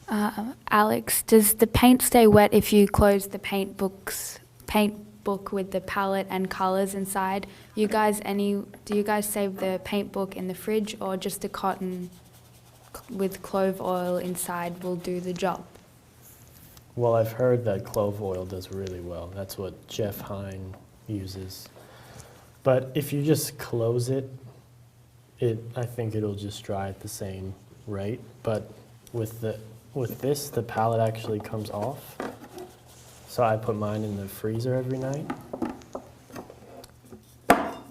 that. Alex, does the paint stay wet if you close the paint book with the palette and colors inside? Do you guys save the paint book in the fridge, or just a cotton with clove oil inside will do the job? Well, I've heard that clove oil does really well. That's what Jeff Hine uses. But if you just close it, I think it'll just dry at the same rate. But with this, the palette actually comes off. So I put mine in the freezer every night,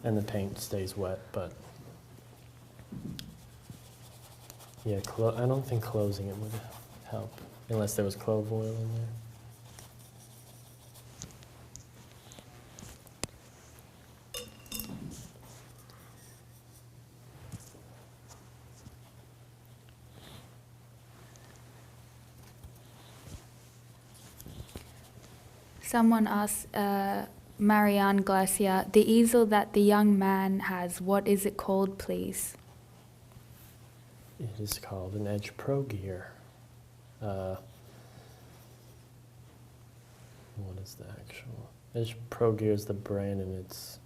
and the paint stays wet. But yeah, I don't think closing it would help, unless there was clove oil in there. Someone asked, Marianne Glacier, the easel that the young man has, what is it called, please? It is called an Edge Pro Gear. What is the actual? Edge Pro Gear is the brand, and it's,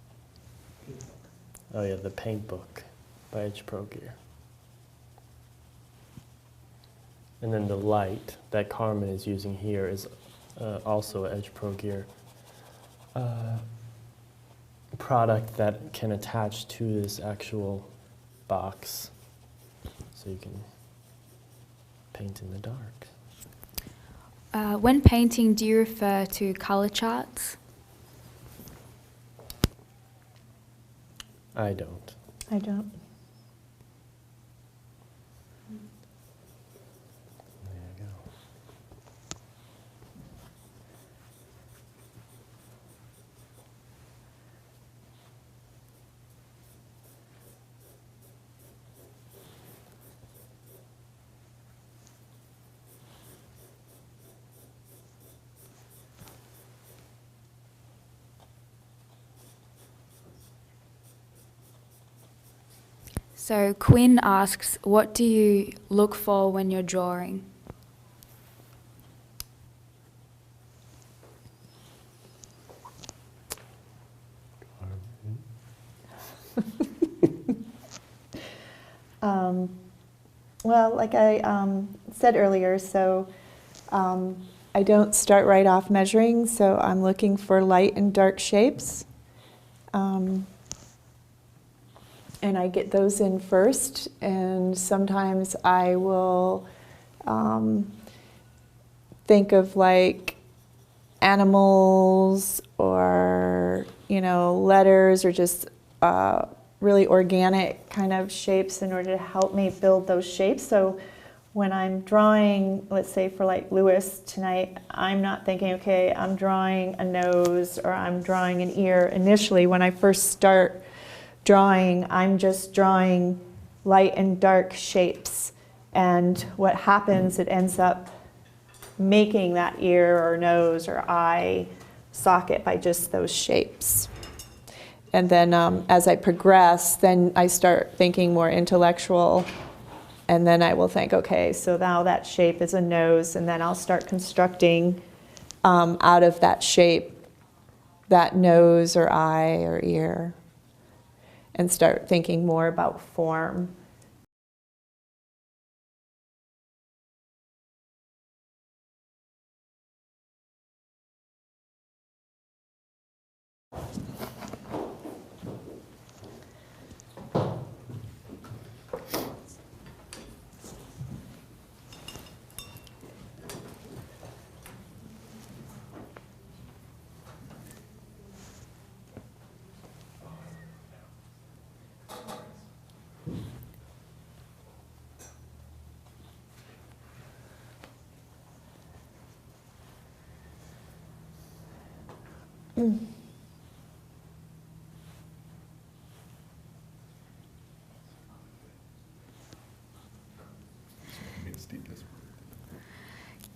oh yeah, the Paint Book by Edge Pro Gear. And then the light that Carmen is using here is also an Edge Pro Gear product that can attach to this actual box, so you can paint in the dark. When painting, do you refer to color charts? I don't. I don't. There you go. So Quinn asks, what do you look for when you're drawing? Well, like I said earlier, so I don't start right off measuring, so I'm looking for light and dark shapes. And I get those in first, and sometimes I will think of like animals or, letters or just really organic kind of shapes in order to help me build those shapes. So when I'm drawing, let's say for like Lewis tonight, I'm not thinking, okay, I'm drawing a nose or I'm drawing an ear. Initially, when I first start drawing, I'm just drawing light and dark shapes. And what happens, it ends up making that ear or nose or eye socket by just those shapes. And then as I progress, then I start thinking more intellectual, and then I will think, okay, so now that shape is a nose, and then I'll start constructing out of that shape that nose or eye or ear, and start thinking more about form.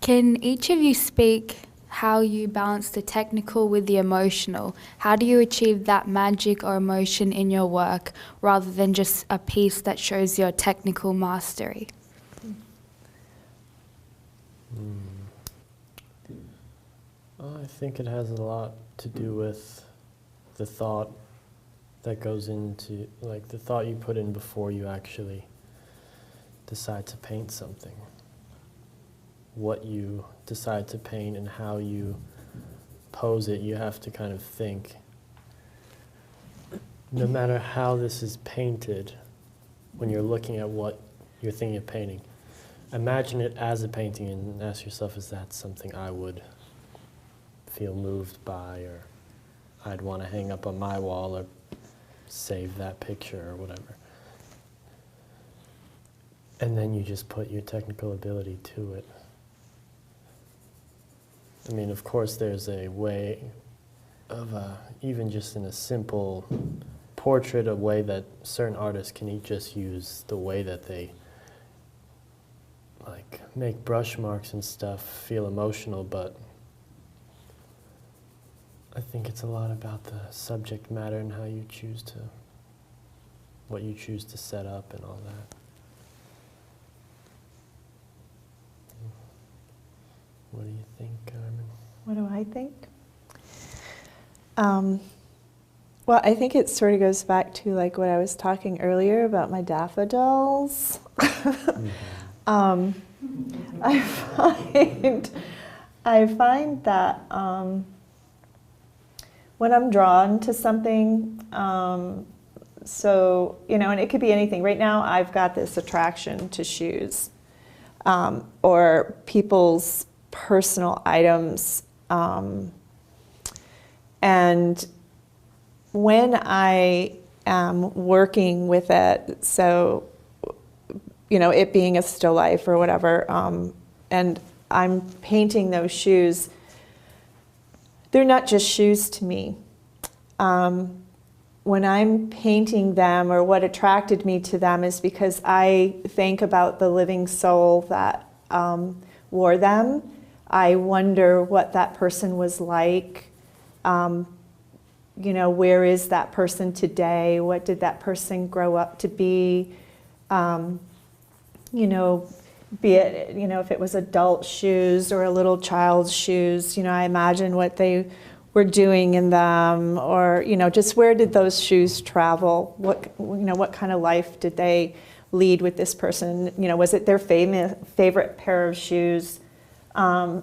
Can each of you speak how you balance the technical with the emotional? How do you achieve that magic or emotion in your work rather than just a piece that shows your technical mastery? I think it has a lot to do with the thought that goes into, like the thought you put in before you actually decide to paint something. What you decide to paint and how you pose it, you have to kind of think, no matter how this is painted, when you're looking at what you're thinking of painting, imagine it as a painting and ask yourself, is that something I would feel moved by, or I'd want to hang up on my wall or save that picture or whatever. And then you just put your technical ability to it. I mean, of course, there's a way of, even just in a simple portrait, a way that certain artists can just use the way that they like make brush marks and stuff feel emotional, but I think it's a lot about the subject matter and how you choose to, what you choose to set up and all that. What do you think, Carmen? What do I think? Well, I think it sort of goes back to like what I was talking earlier about my daffodils. I find that when I'm drawn to something, so, and it could be anything. Right now, I've got this attraction to shoes or people's personal items. And when I am working with it, so, it being a still life or whatever, and I'm painting those shoes, they're not just shoes to me. When I'm painting them, or what attracted me to them, is because I think about the living soul that wore them. I wonder what that person was like you know, where is that person today? What did that person grow up to be? You know, be it, you know, if it was adult shoes or a little child's shoes, you know, I imagine what they were doing in them, or, you know, just where did those shoes travel? What, you know, what kind of life did they lead with this person? You know, was it their favorite pair of shoes? And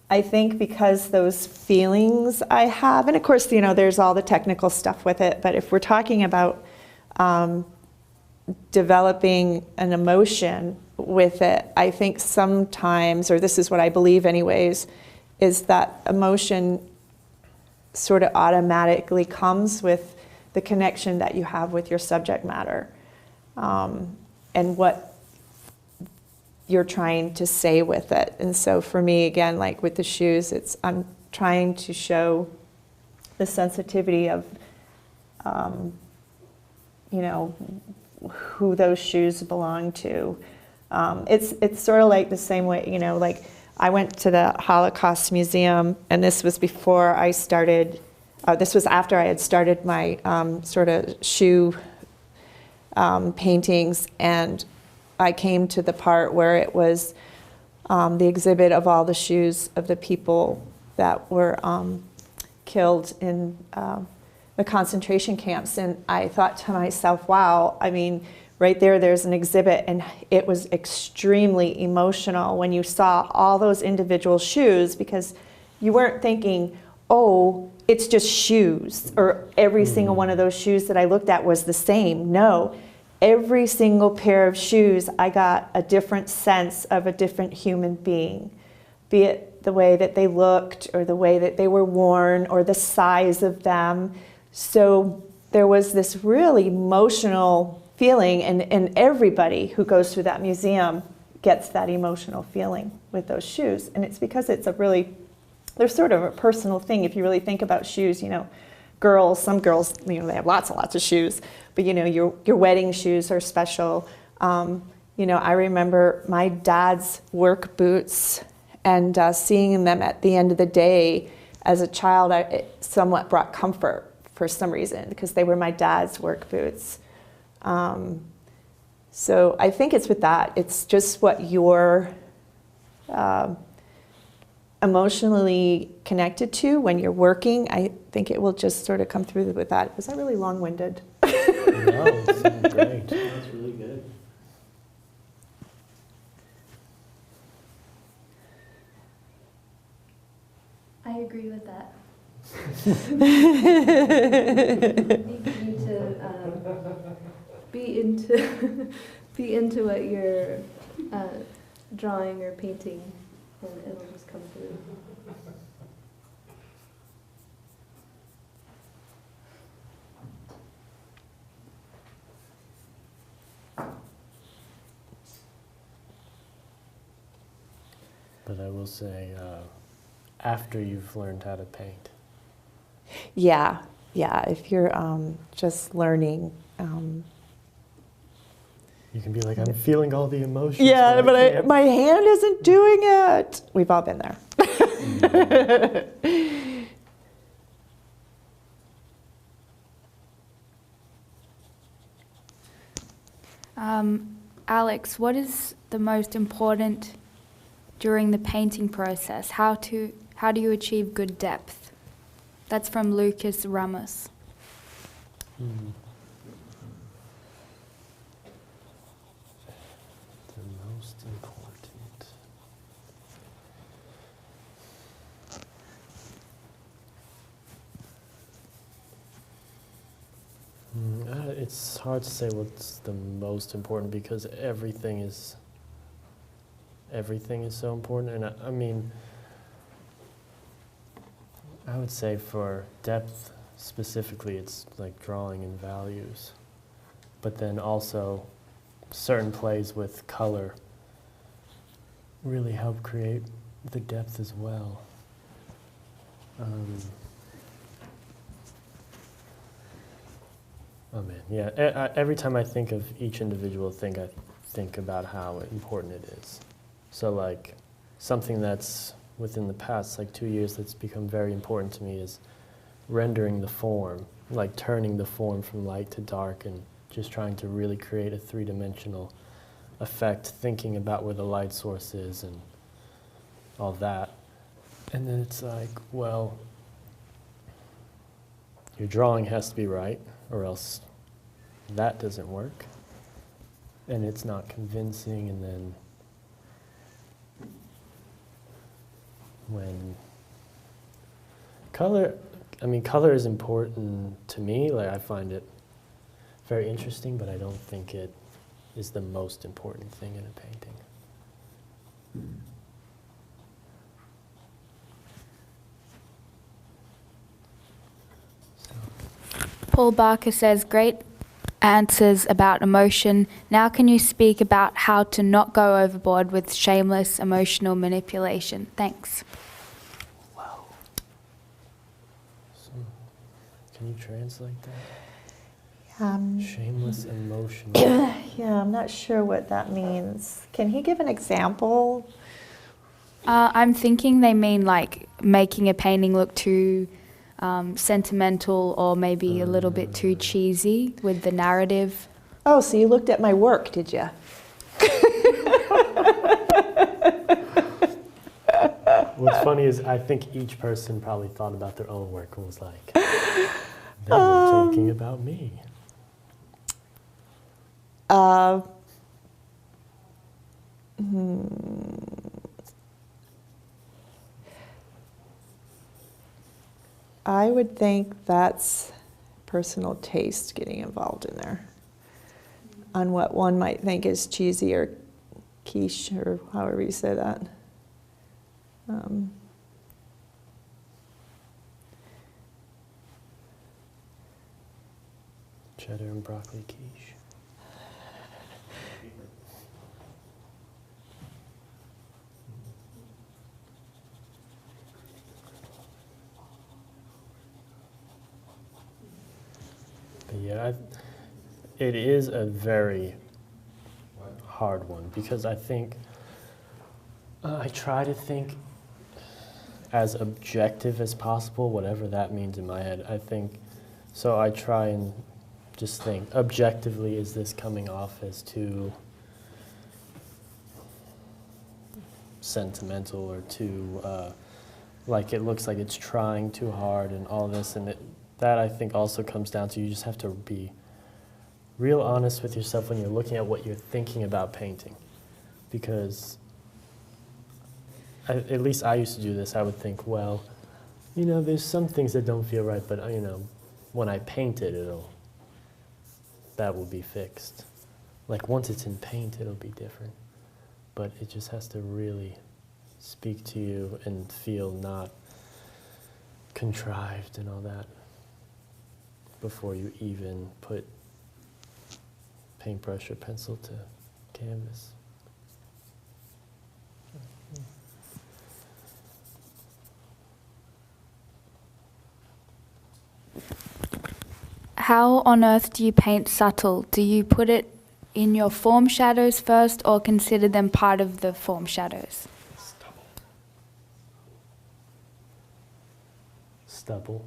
I think because those feelings I have, and of course, you know, there's all the technical stuff with it, but if we're talking about developing an emotion with it, I think sometimes, or this is what I believe anyways, is that emotion sort of automatically comes with the connection that you have with your subject matter, and what you're trying to say with it. And so for me, again, like with the shoes, I'm trying to show the sensitivity of, you know, who those shoes belong to. It's sort of like the same way, you know, like I went to the Holocaust Museum, and this was before I started, this was after I had started my sort of shoe paintings, and I came to the part where it was the exhibit of all the shoes of the people that were killed in the concentration camps. And I thought to myself, wow, I mean, right there's an exhibit, and it was extremely emotional when you saw all those individual shoes, because you weren't thinking, oh, it's just shoes, or every single one of those shoes that I looked at was the same. No, every single pair of shoes, I got a different sense of a different human being, be it the way that they looked, or the way that they were worn, or the size of them. So there was this really emotional feeling, and everybody who goes through that museum gets that emotional feeling with those shoes. And it's because it's they're sort of a personal thing. If you really think about shoes, you know, some girls, you know, they have lots and lots of shoes, but you know, your wedding shoes are special. You know, I remember my dad's work boots, and seeing them at the end of the day as a child, it somewhat brought comfort for some reason, because they were my dad's work boots. So I think it's with that. It's just what you're emotionally connected to when you're working. I think it will just sort of come through with that. Was I really long-winded? No, it's great. That's really good. I agree with that. You need to be into what you're drawing or painting, and it'll just come through. But I will say, after you've learned how to paint. Yeah, if you're just learning. You can be like, I'm feeling all the emotions. Yeah, but but my hand isn't doing it. We've all been there. Alex, what is the most important during the painting process? How do you achieve good depth? That's from Lucas Ramos. The most important. It's hard to say what's the most important, because everything is so important. And I mean, I would say for depth specifically, it's like drawing in values. But then also certain plays with color really help create the depth as well. Oh man, yeah. Every time I think of each individual thing, I think about how important it is. So like something that's within the past like 2 years that's become very important to me is rendering the form, like turning the form from light to dark and just trying to really create a three-dimensional effect, thinking about where the light source is and all that. And then it's like, well, your drawing has to be right or else that doesn't work. And it's not convincing, and then when color is important to me. Like, I find it very interesting, but I don't think it is the most important thing in a painting. Paul Barker says, great answers about emotion. Now can you speak about how to not go overboard with shameless emotional manipulation? Thanks. Wow. So, can you translate that? Shameless emotion. Yeah, I'm not sure what that means. Can he give an example? I'm thinking they mean like making a painting look too sentimental or maybe a little bit too cheesy with the narrative. Oh, so you looked at my work, did you? What's funny is I think each person probably thought about their own work and was like, they were thinking about me. I would think that's personal taste getting involved in there on what one might think is cheesy or quiche or however you say that. Cheddar and broccoli quiche. But yeah, it is a very hard one because I think I try to think as objective as possible, whatever that means in my head. I think so. I try and just think objectively, is this coming off as too sentimental or too like it looks like it's trying too hard and all this, and that I think also comes down to you just have to be real honest with yourself when you're looking at what you're thinking about painting, because at least I used to do this. I would think, well, you know, there's some things that don't feel right, but you know, when I paint it, that will be fixed. Like once it's in paint, it'll be different. But it just has to really speak to you and feel not contrived and all that before you even put paintbrush or pencil to canvas. How on earth do you paint subtle? Do you put it in your form shadows first or consider them part of the form shadows? Stubble.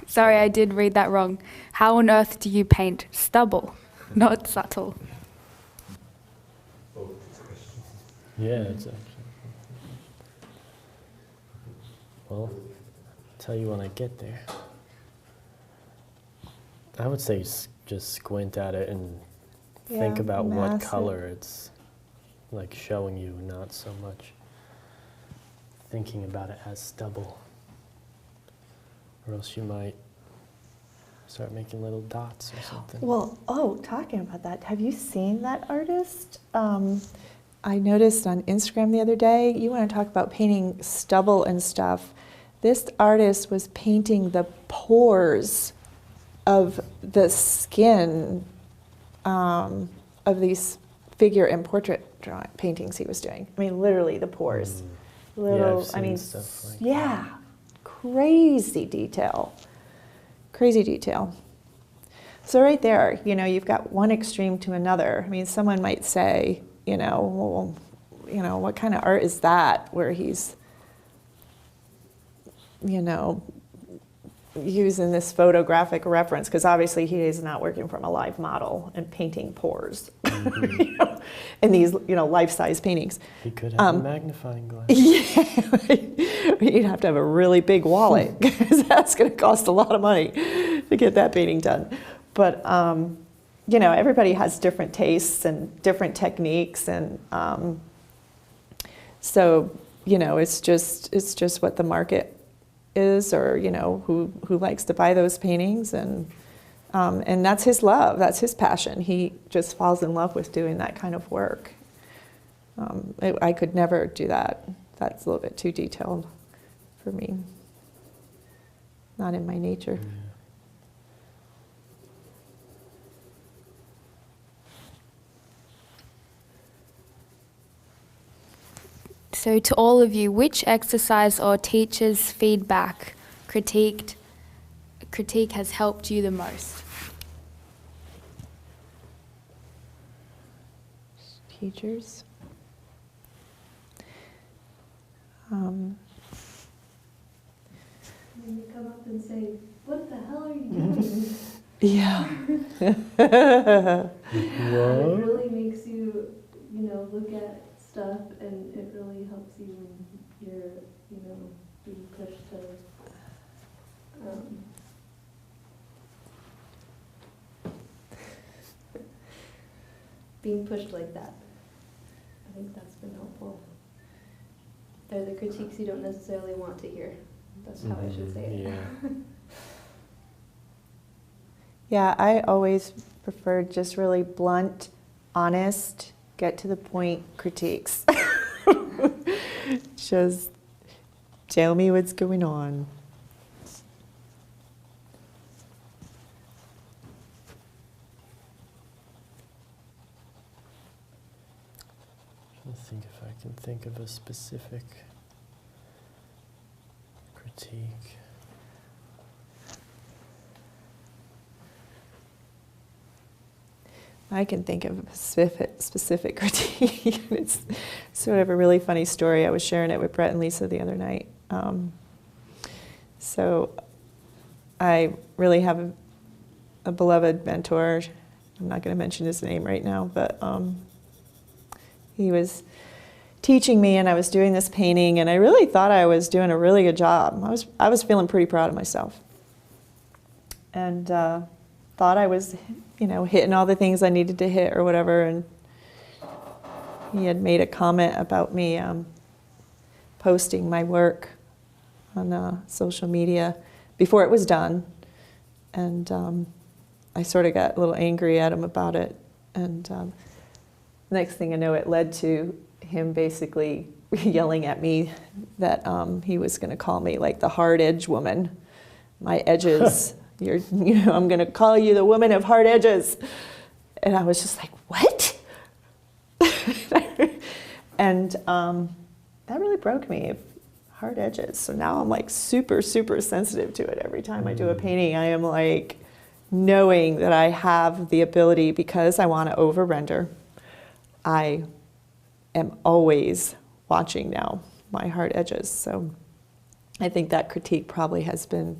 Sorry, I did read that wrong. How on earth do you paint stubble, not subtle? Yeah, it's actually. Well, I'll tell you when I get there. I would say just squint at it and think about what color it's like showing you, not so much thinking about it as stubble. Or else you might start making little dots or something. Well, talking about that, have you seen that artist? I noticed on Instagram the other day, you want to talk about painting stubble and stuff. This artist was painting the pores of the skin of these figure and portrait paintings he was doing. I mean, literally the pores. Yeah, I've seen stuff like that. Crazy detail. Crazy detail. So right there, you know, you've got one extreme to another. I mean, someone might say, you know, well, you know, what kind of art is that where he's you know, using this photographic reference, because obviously he is not working from a live model and painting pores, you know, in these, you know, life-size paintings. He could have a magnifying glass. Yeah, you'd have to have a really big wallet, because that's going to cost a lot of money to get that painting done. But you know, everybody has different tastes and different techniques, and so, you know, it's just what the market is, or, you know, who likes to buy those paintings, and that's his love, that's his passion. He just falls in love with doing that kind of work. I could never do that. That's a little bit too detailed for me. Not in my nature. Yeah. So to all of you, which exercise or teacher's feedback critique has helped you the most? Teachers. When you come up and say, "What the hell are you doing?" Yeah. It really makes you, you know, look at stuff, and it really helps you when you're, you know, being pushed to like that. I think that's been helpful. They're the critiques you don't necessarily want to hear. That's how I should say it. Yeah. Yeah, I always preferred just really blunt, honest, get to the point critiques. Just tell me what's going on. I think if I can think of a specific critique. I can think of a specific critique. It's sort of a really funny story. I was sharing it with Brett and Lisa the other night. So I really have a beloved mentor. I'm not going to mention his name right now, but he was teaching me, and I was doing this painting, and I really thought I was doing a really good job. I was feeling pretty proud of myself, and thought I was, you know, hitting all the things I needed to hit or whatever. And he had made a comment about me posting my work on social media before it was done, and I sort of got a little angry at him about it. And next thing I know, it led to him basically yelling at me that he was going to call me like the hard edge woman, my edges. I'm going to call you the woman of hard edges. And I was just like, what? And that really broke me, hard edges. So now I'm like super, super sensitive to it. Every time I do a painting, I am like knowing that I have the ability, because I want to over render. I am always watching now my hard edges. So I think that critique probably has been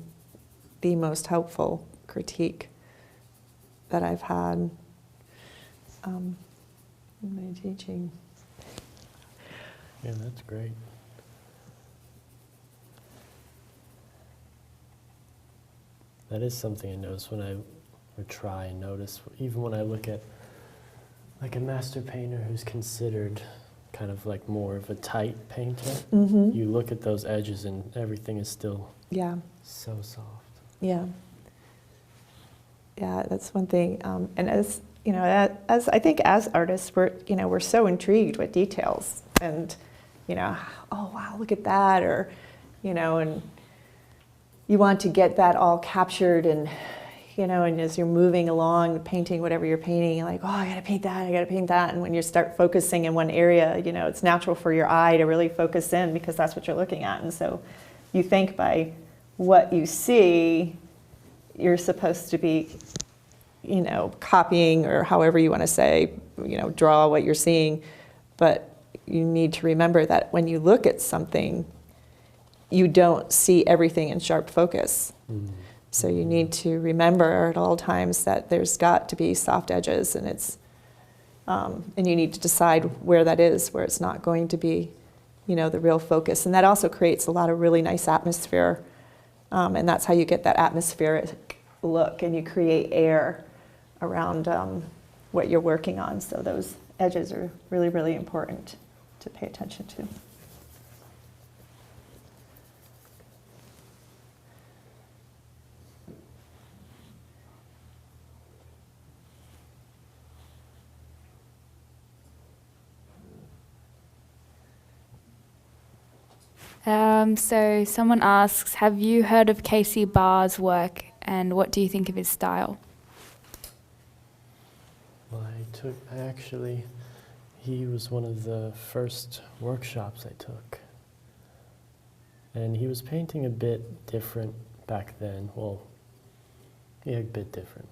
the most helpful critique that I've had in my teaching. Yeah, that's great. That is something I notice when I would try and notice, even when I look at like a master painter who's considered kind of like more of a tight painter. Mm-hmm. You look at those edges and everything is still so soft. Yeah, that's one thing. And as you know, as I think as artists, we're so intrigued with details, and oh wow, look at that, or and you want to get that all captured, and and as you're moving along, painting whatever you're painting, you're like, oh, I gotta paint that, and when you start focusing in one area, it's natural for your eye to really focus in, because that's what you're looking at, and so you think by what you see, you're supposed to be, copying, or however you want to say, draw what you're seeing. But you need to remember that when you look at something, you don't see everything in sharp focus. Mm. So you need to remember at all times that there's got to be soft edges, and and you need to decide where that is, where it's not going to be, the real focus. And that also creates a lot of really nice atmosphere, and that's how you get that atmospheric look, and you create air around what you're working on. So those edges are really, really important to pay attention to. So someone asks, have you heard of Casey Barr's work, and what do you think of his style? Well, he was one of the first workshops I took. And he was painting a bit different back then. Well, yeah, a bit different.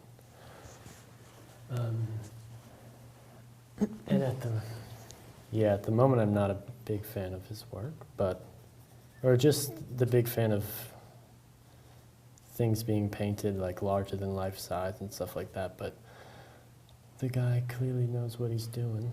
And at the moment I'm not a big fan of his work, or just the big fan of things being painted like larger than life size and stuff like that, but the guy clearly knows what he's doing.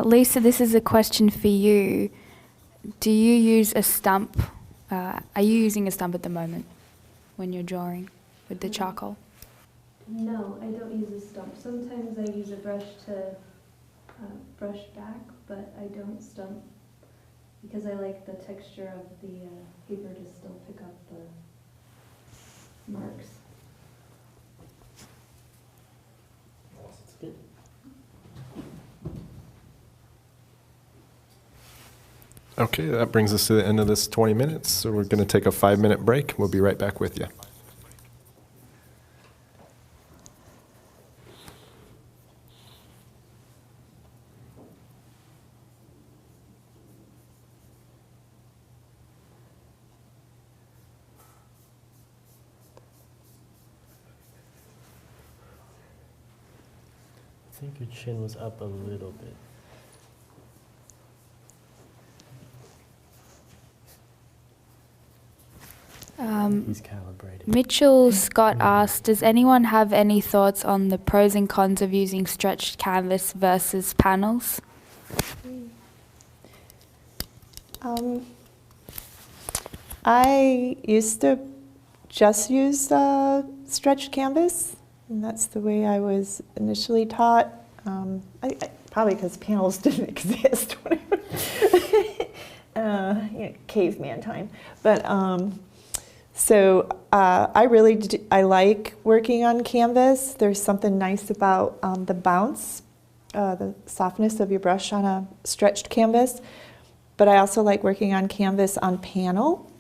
Lisa, this is a question for you. Do you use a stump? Are you using a stump at the moment when you're drawing with the charcoal? No, I don't use a stump. Sometimes I use a brush to brush back, but I don't stump because I like the texture of the paper to still pick up the marks. Okay, that brings us to the end of this 20 minutes. So we're going to take a 5-minute break. We'll be right back with you. I think your chin was up a little bit. He's calibrated. Mitchell Scott asked, does anyone have any thoughts on the pros and cons of using stretched canvas versus panels? I used to just use stretched canvas, and that's the way I was initially taught. Probably because panels didn't exist when caveman time. But so I like working on canvas. There's something nice about the bounce, the softness of your brush on a stretched canvas. But I also like working on canvas on panel.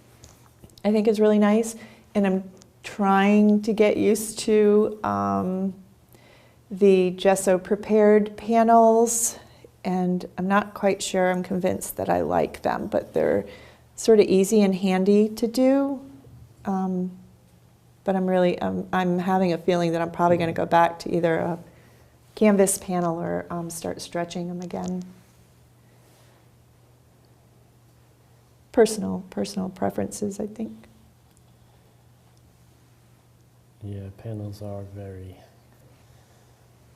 I think is really nice, and I'm trying to get used to the gesso prepared panels, and I'm not quite sure I'm convinced that I like them, but they're sort of easy and handy to do. But I'm having a feeling that I'm probably going to go back to either a canvas panel or start stretching them again. Personal preferences, I think. Yeah, panels are very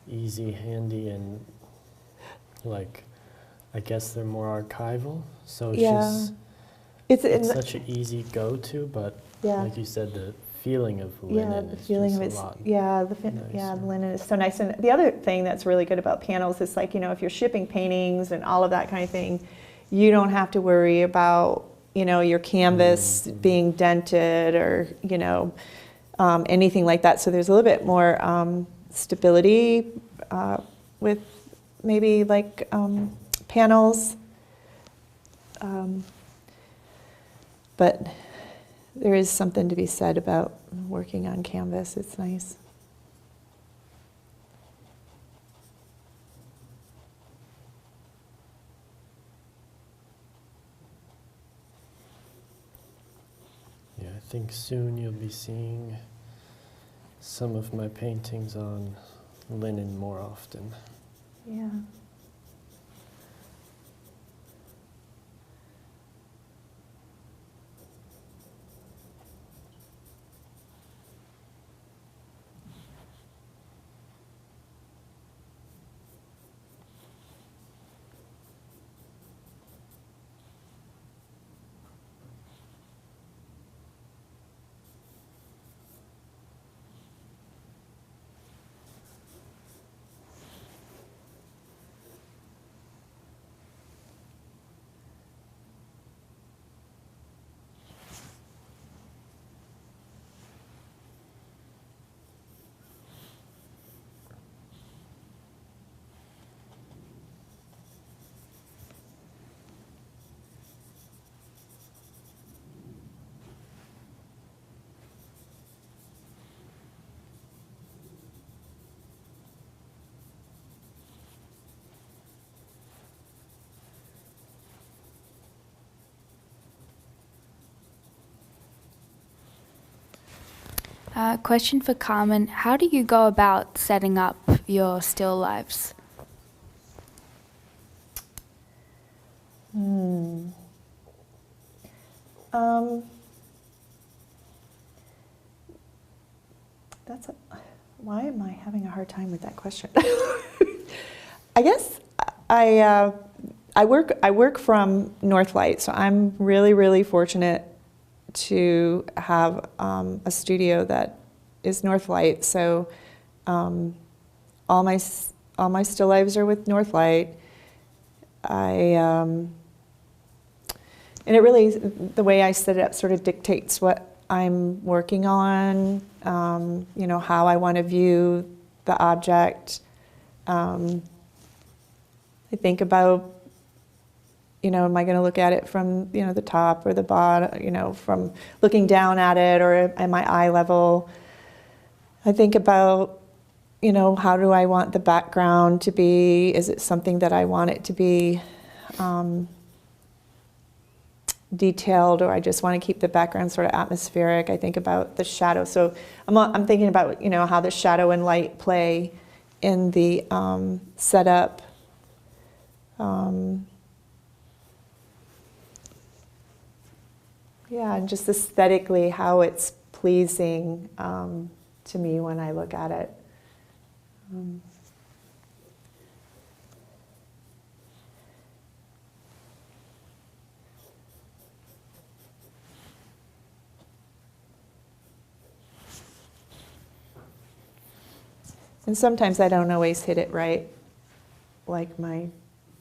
easy, handy, and I guess they're more archival. So it's such an easy go-to, but like you said, the feeling of linen is just a lot. The linen is so nice. And the other thing that's really good about panels is if you're shipping paintings and all of that kind of thing, you don't have to worry about your canvas being dented or anything like that. So there's a little bit more stability with maybe panels, but there is something to be said about working on canvas. It's nice. think soon you'll be seeing some of my paintings on linen more often. Yeah. Question for Carmen. How do you go about setting up your still lives? Why am I having a hard time with that question? I guess I work from Northlight, so I'm really fortunate to have a studio that is Northlight. So all my still lives are with Northlight. And it really, the way I set it up sort of dictates what I'm working on, you know, how I want to view the object. I think about, you know, am I going to look at it from, you know, the top or the bottom, you know, from looking down at it or at my eye level. I think about, you know, how do I want the background to be? Is it something that I want it to be detailed, or I just want to keep the background sort of atmospheric? I think about the shadow. So I'm thinking about, you know, how the shadow and light play in the setup. Yeah, and just aesthetically how it's pleasing to me when I look at it. And sometimes I don't always hit it right, like my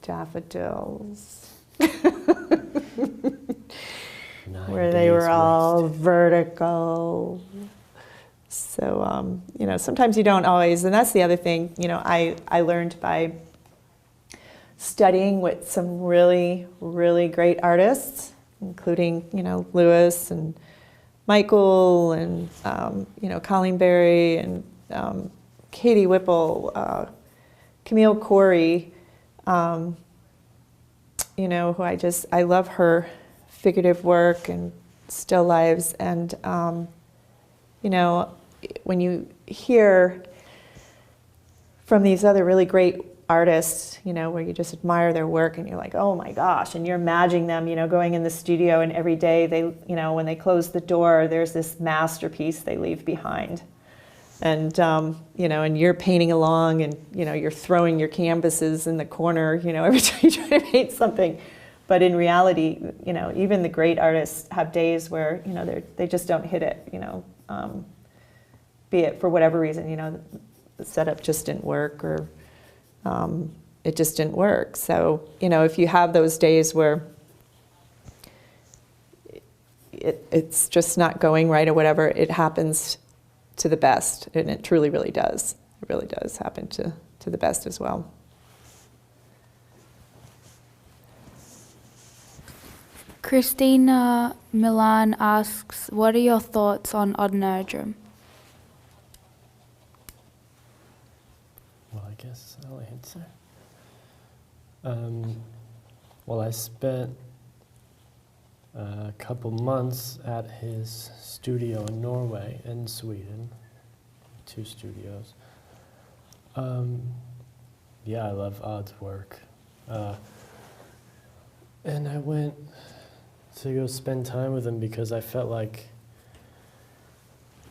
daffodils. Where they were all vertical. So, you know, sometimes you don't always, and that's the other thing, you know, I learned by studying with some really great artists, including, you know, Lewis and Michael and, you know, Colleen Berry and Katie Whipple, Camille Corey, you know, who I love her figurative work and still lives. And, you know, when you hear from these other really great artists, you know, where you just admire their work and you're like, oh my gosh, and you're imagining them, you know, going in the studio and every day they, you know, when they close the door, there's this masterpiece they leave behind. And, you know, and you're painting along and, you know, you're throwing your canvases in the corner, you know, every time you try to paint something. But in reality, you know, even the great artists have days where, you know, they just don't hit it, you know, be it for whatever reason, you know, the setup just didn't work or it just didn't work. So, you know, if you have those days where it's just not going right or whatever, it happens to the best, and it truly, really does. It really does happen to the best as well. Christina Milan asks, what are your thoughts on Odnerdrum? Well, I guess I'll answer. Well, I spent a couple months at his studio in Norway and Sweden, 2 studios. Yeah, I love Odd's work. And I went to go spend time with him because I felt like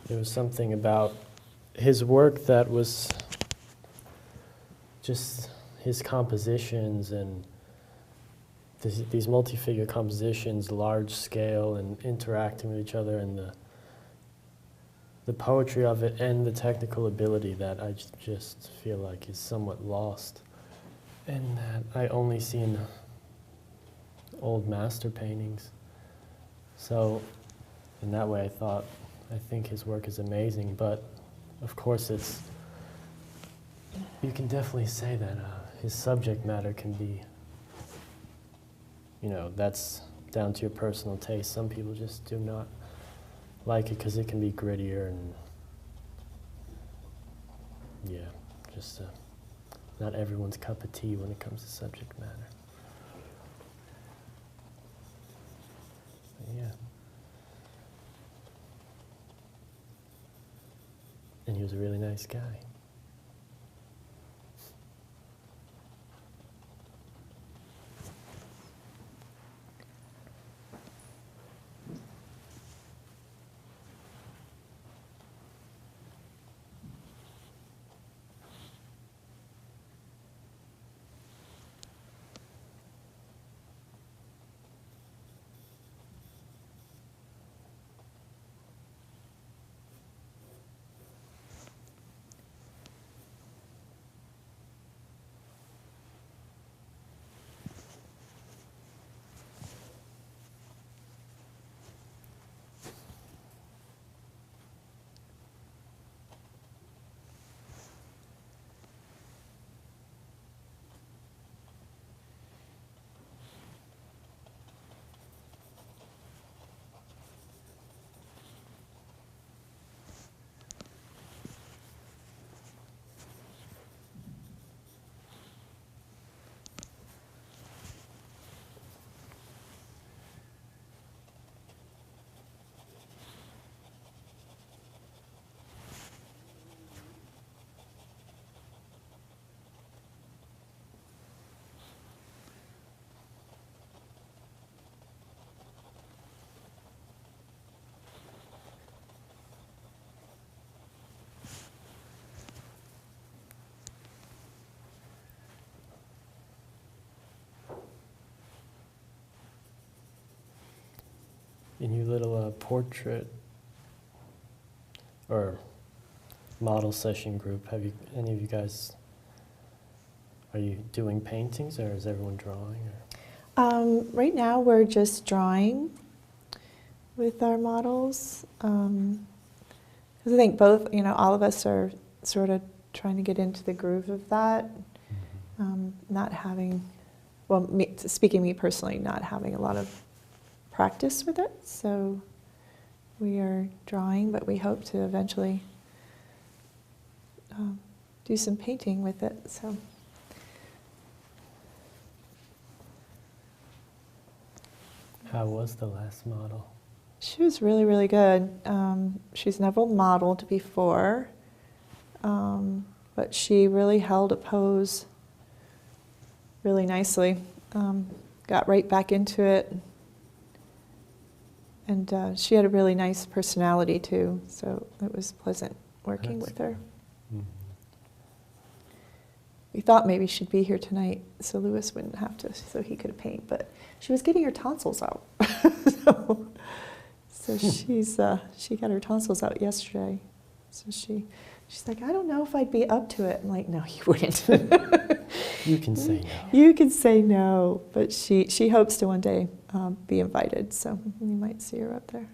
there was something about his work that was just his compositions and these multi-figure compositions, large scale and interacting with each other, and the poetry of it and the technical ability that I just feel like is somewhat lost, and that I only see in old master paintings. So in that way I think his work is amazing, but of course you can definitely say that his subject matter can be, that's down to your personal taste. Some people just do not like it because it can be grittier and, yeah, just not everyone's cup of tea when it comes to subject matter. But yeah. And he was a really nice guy. In your little portrait or model session group, any of you guys, are you doing paintings or is everyone drawing? Right now we're just drawing with our models. 'Cause I think both, all of us are sort of trying to get into the groove of that. Not having, speaking me personally, not having a lot of practice with it. So we are drawing, but we hope to eventually do some painting with it. So. How was the last model? She was really, really good. She's never modeled before, but she really held a pose really nicely. Got right back into it. And she had a really nice personality too, so it was pleasant working with her. Mm-hmm. We thought maybe she'd be here tonight, so Lewis wouldn't have to, so he could paint, but she was getting her tonsils out. So she got her tonsils out yesterday. So she's like, I don't know if I'd be up to it. I'm like, no, you wouldn't. You can say no. You can say no, but she hopes to one day be invited, so you might see her up there.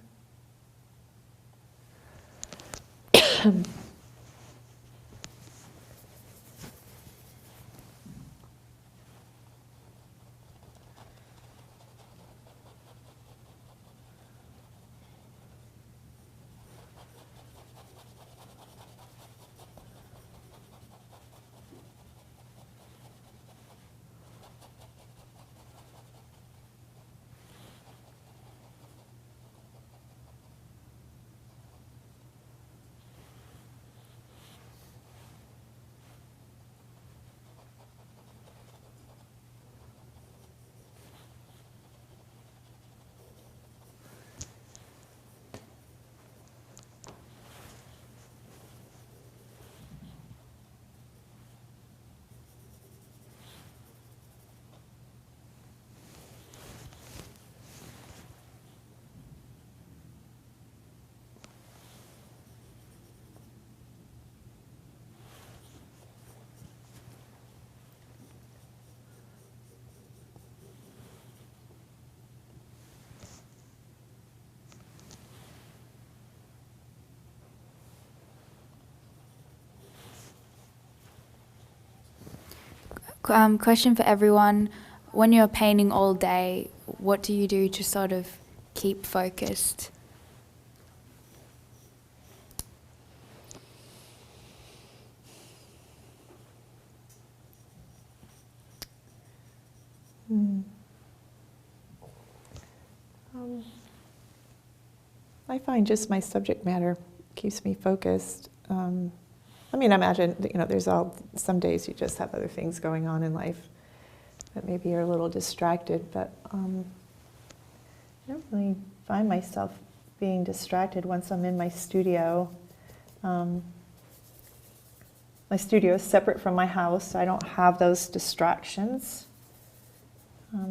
Question for everyone. When you're painting all day, what do you do to sort of keep focused? I find just my subject matter keeps me focused. I mean, I imagine, there's some days you just have other things going on in life that maybe you're a little distracted, but I don't really find myself being distracted once I'm in my studio. My studio is separate from my house, so I don't have those distractions.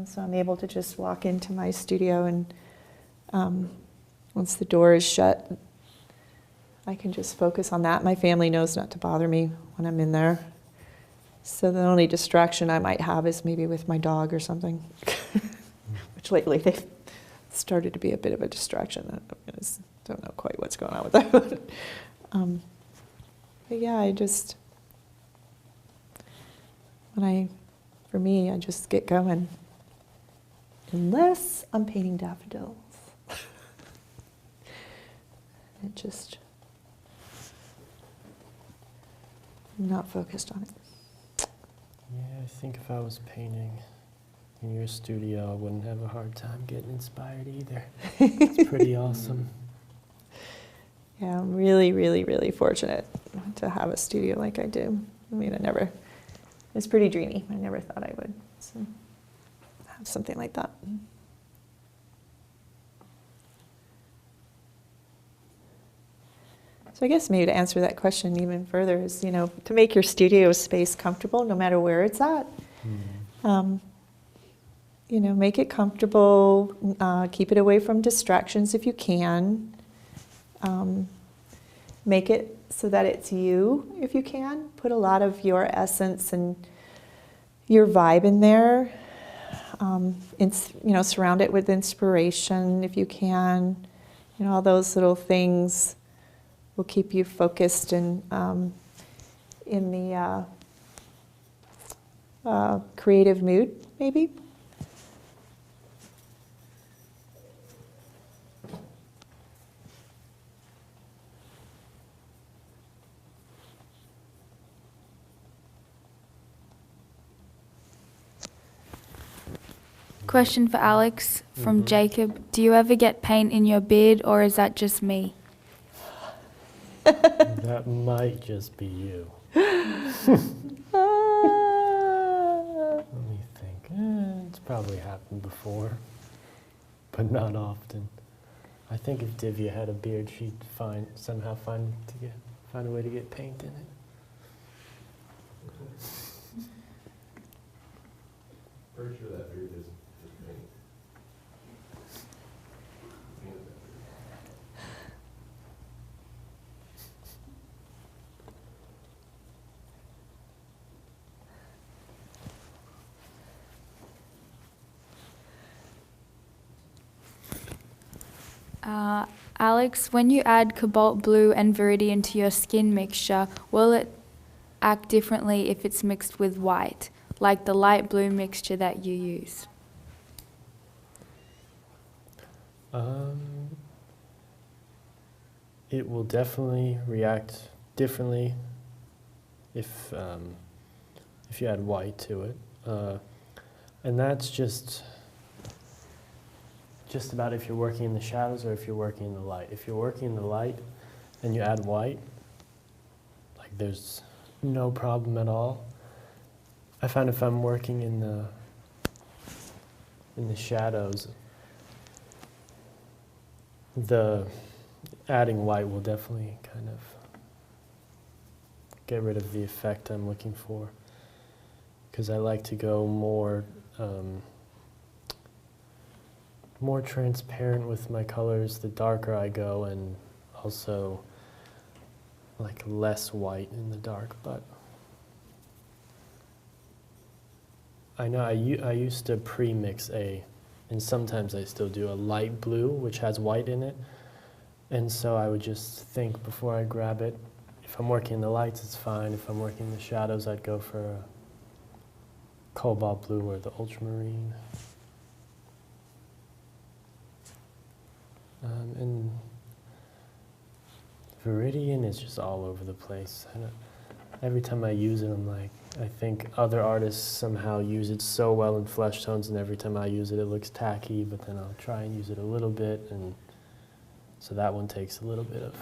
So I'm able to just walk into my studio and once the door is shut, I can just focus on that. My family knows not to bother me when I'm in there. So the only distraction I might have is maybe with my dog or something, which lately they've started to be a bit of a distraction. I just don't know quite what's going on with that. But yeah, for me, I just get going. Unless I'm painting daffodils. It just, I'm not focused on it. Yeah, I think if I was painting in your studio, I wouldn't have a hard time getting inspired either. It's pretty awesome. Yeah, I'm really, really, really fortunate to have a studio like I do. I mean, it's pretty dreamy. I never thought I would have something like that. So I guess maybe to answer that question even further is, to make your studio space comfortable no matter where it's at. Make it comfortable, keep it away from distractions if you can. Make it so that it's you if you can. Put a lot of your essence and your vibe in there. Surround it with inspiration if you can. All those little things will keep you focused in the creative mood, maybe. Question for Alex from Jacob. Do you ever get paint in your beard, or is that just me? That might just be you. Let me think. It's probably happened before, but not often. I think if Divya had a beard, she'd somehow find a way to get paint in it. Pretty sure that beard is just paint. Alex, when you add cobalt blue and viridian to your skin mixture, will it act differently if it's mixed with white, like the light blue mixture that you use? It will definitely react differently if you add white to it, and that's just about if you're working in the shadows or if you're working in the light. If you're working in the light and you add white, like there's no problem at all. I find if I'm working in the shadows, the adding white will definitely kind of get rid of the effect I'm looking for, because I like to go more transparent with my colors the darker I go, and also like less white in the dark. But I know I used to pre-mix and sometimes I still do, a light blue which has white in it, and so I would just think before I grab it, if I'm working in the lights it's fine, if I'm working in the shadows I'd go for cobalt blue or the ultramarine. And Viridian is just all over the place. Every time I use it, I'm like, I think other artists somehow use it so well in flesh tones, and every time I use it, it looks tacky, but then I'll try and use it a little bit, and so that one takes a little bit of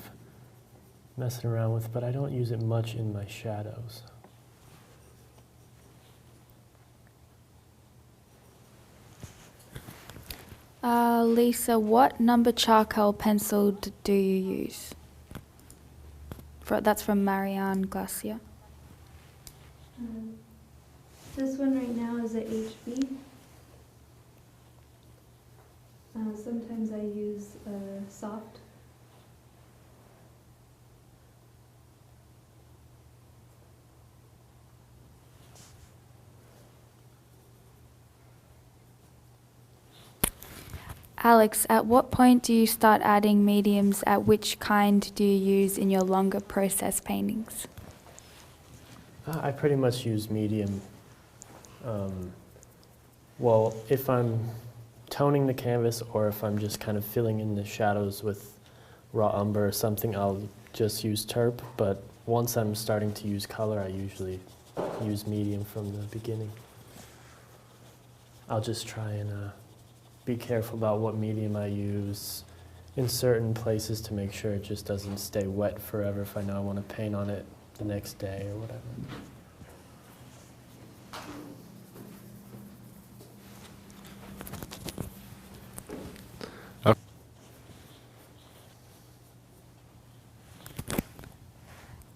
messing around with, but I don't use it much in my shadows. Lisa, what number charcoal pencil do you use? That's from Marianne Glacier. This one right now is a HB. Sometimes I use soft. Alex, at what point do you start adding mediums? At which kind do you use in your longer process paintings? I pretty much use medium. Well, if I'm toning the canvas or if I'm just kind of filling in the shadows with raw umber or something, I'll just use terp. But once I'm starting to use color, I usually use medium from the beginning. I'll just try and be careful about what medium I use in certain places to make sure it just doesn't stay wet forever if I know I want to paint on it the next day or whatever.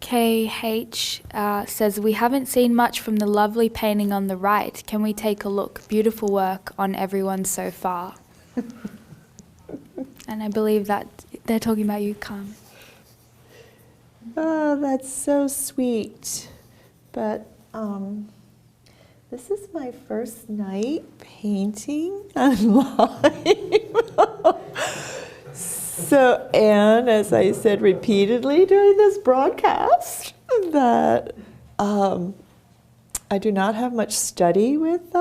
KH says, we haven't seen much from the lovely painting on the right. Can we take a look? Beautiful work on everyone so far. And I believe that they're talking about you, Carmen. Oh, that's so sweet. But this is my first night painting online. So, and as I said repeatedly during this broadcast, that I do not have much study with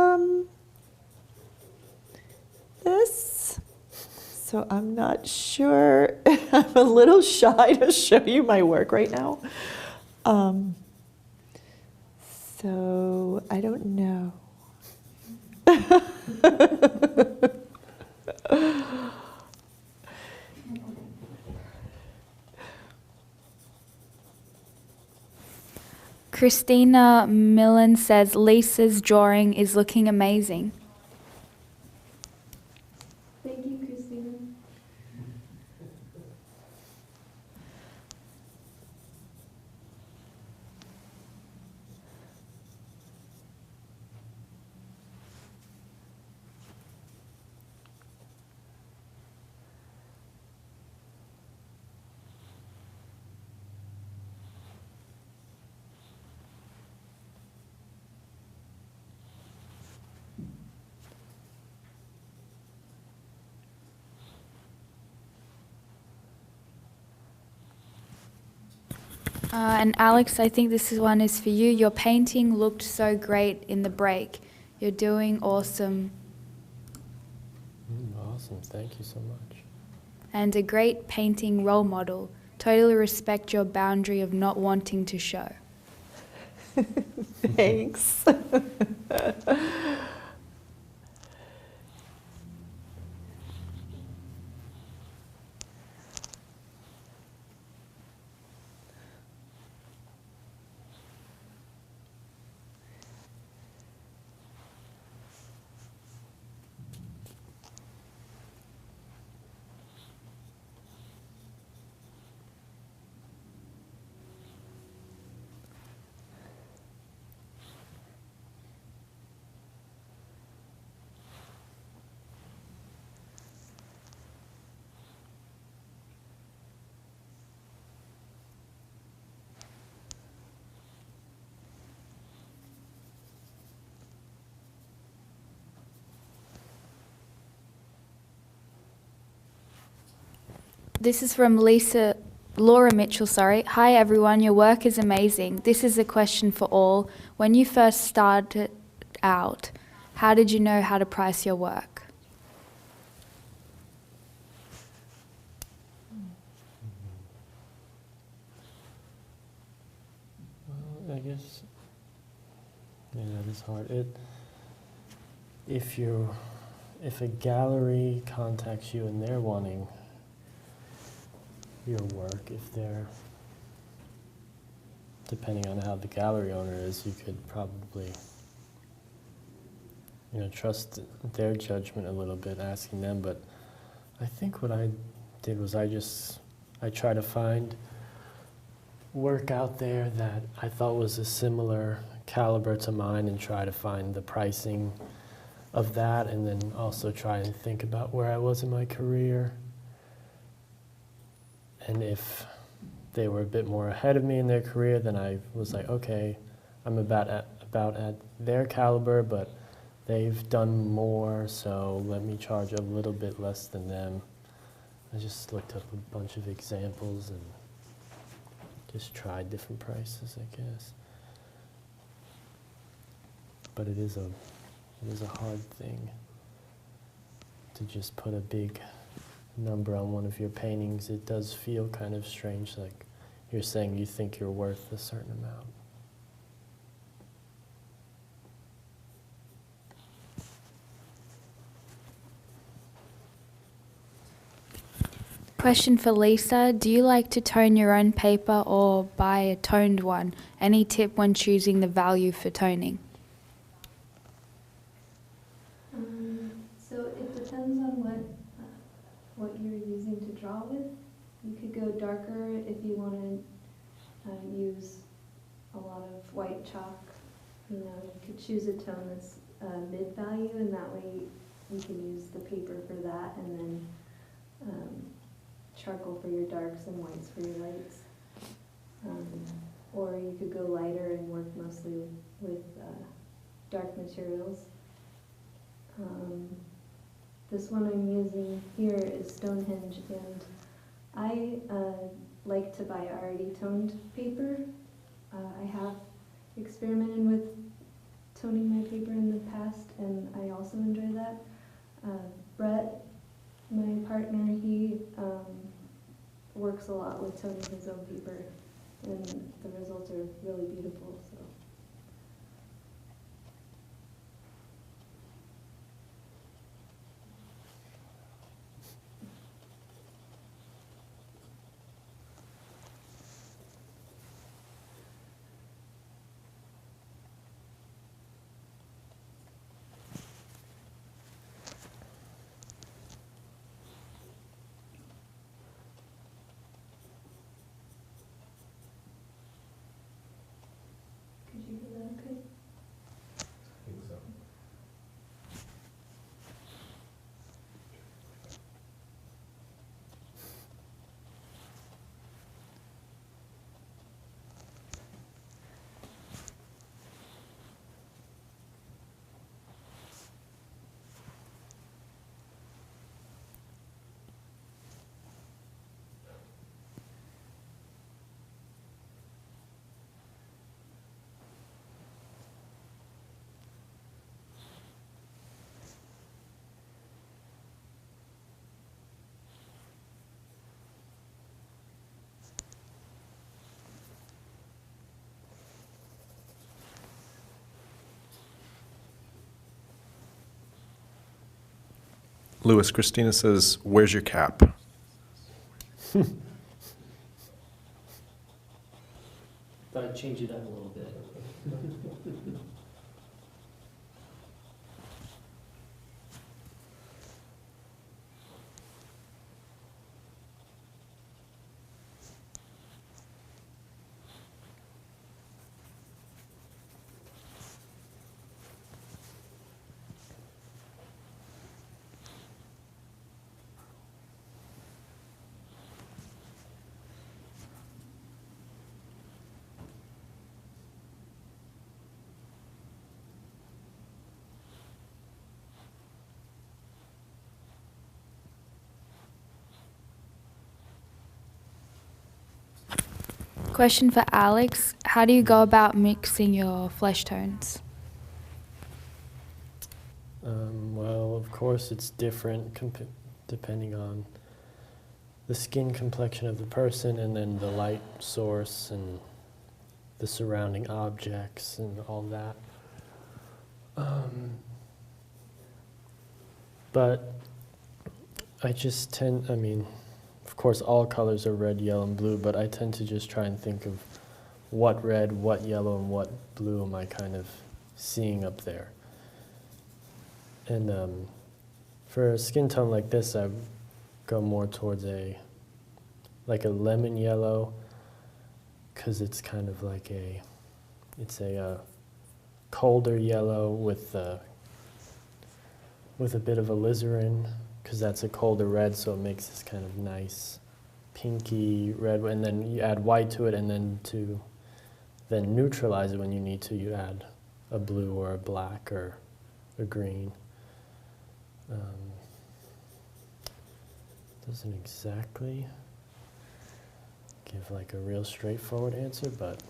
this. So I'm not sure. I'm a little shy to show you my work right now. So I don't know. Christina Millen says, Lisa's drawing is looking amazing. Thank you, Christina. And Alex, I think this one is for you. Your painting looked so great in the break. You're doing awesome. Awesome, thank you so much. And a great painting role model. Totally respect your boundary of not wanting to show. Thanks. This is from Laura Mitchell, sorry. Hi everyone, your work is amazing. This is a question for all. When you first started out. How did you know how to price your work? Well, I guess, yeah, that is hard. If a gallery contacts you and they're wanting your work, if they're, depending on how the gallery owner is, you could probably, trust their judgment a little bit, asking them. But I think what I did was I try to find work out there that I thought was a similar caliber to mine and try to find the pricing of that, and then also try and think about where I was in my career. And if they were a bit more ahead of me in their career, then I was like, okay, I'm about at their caliber, but they've done more, so let me charge a little bit less than them. I just looked up a bunch of examples and just tried different prices, I guess. But it is a hard thing to just put a big number on one of your paintings. It does feel kind of strange, like you're saying you think you're worth a certain amount. Question for Lisa. Do you like to tone your own paper or buy a toned one? Any tip when choosing the value for toning? So it depends on what you're using to draw with. You could go darker if you want to use a lot of white chalk. You could choose a tone that's mid-value, and that way you can use the paper for that, and then charcoal for your darks and whites for your lights. Or you could go lighter and work mostly with dark materials. This one I'm using here is Stonehenge, and I like to buy already toned paper. I have experimented with toning my paper in the past, and I also enjoy that. Brett, my partner, he works a lot with toning his own paper, and the results are really beautiful. So. Could you hear that okay? I think so. Lewis, Christina says, where's your cap? Thought I'd change it up a little bit. Question for Alex. How do you go about mixing your flesh tones? Well, of course, it's different depending on the skin complexion of the person and then the light source and the surrounding objects and all that. But I just tend, I mean, of course all colors are red, yellow, and blue, but I tend to just try and think of what red, what yellow, and what blue am I kind of seeing up there. And for a skin tone like this, I go more towards like a lemon yellow, because it's kind of like it's a colder yellow with a bit of alizarin, because that's a colder red, so it makes this kind of nice pinky red. And then you add white to it, and then to neutralize it when you need to, you add a blue or a black or a green. Doesn't exactly give like a real straightforward answer, but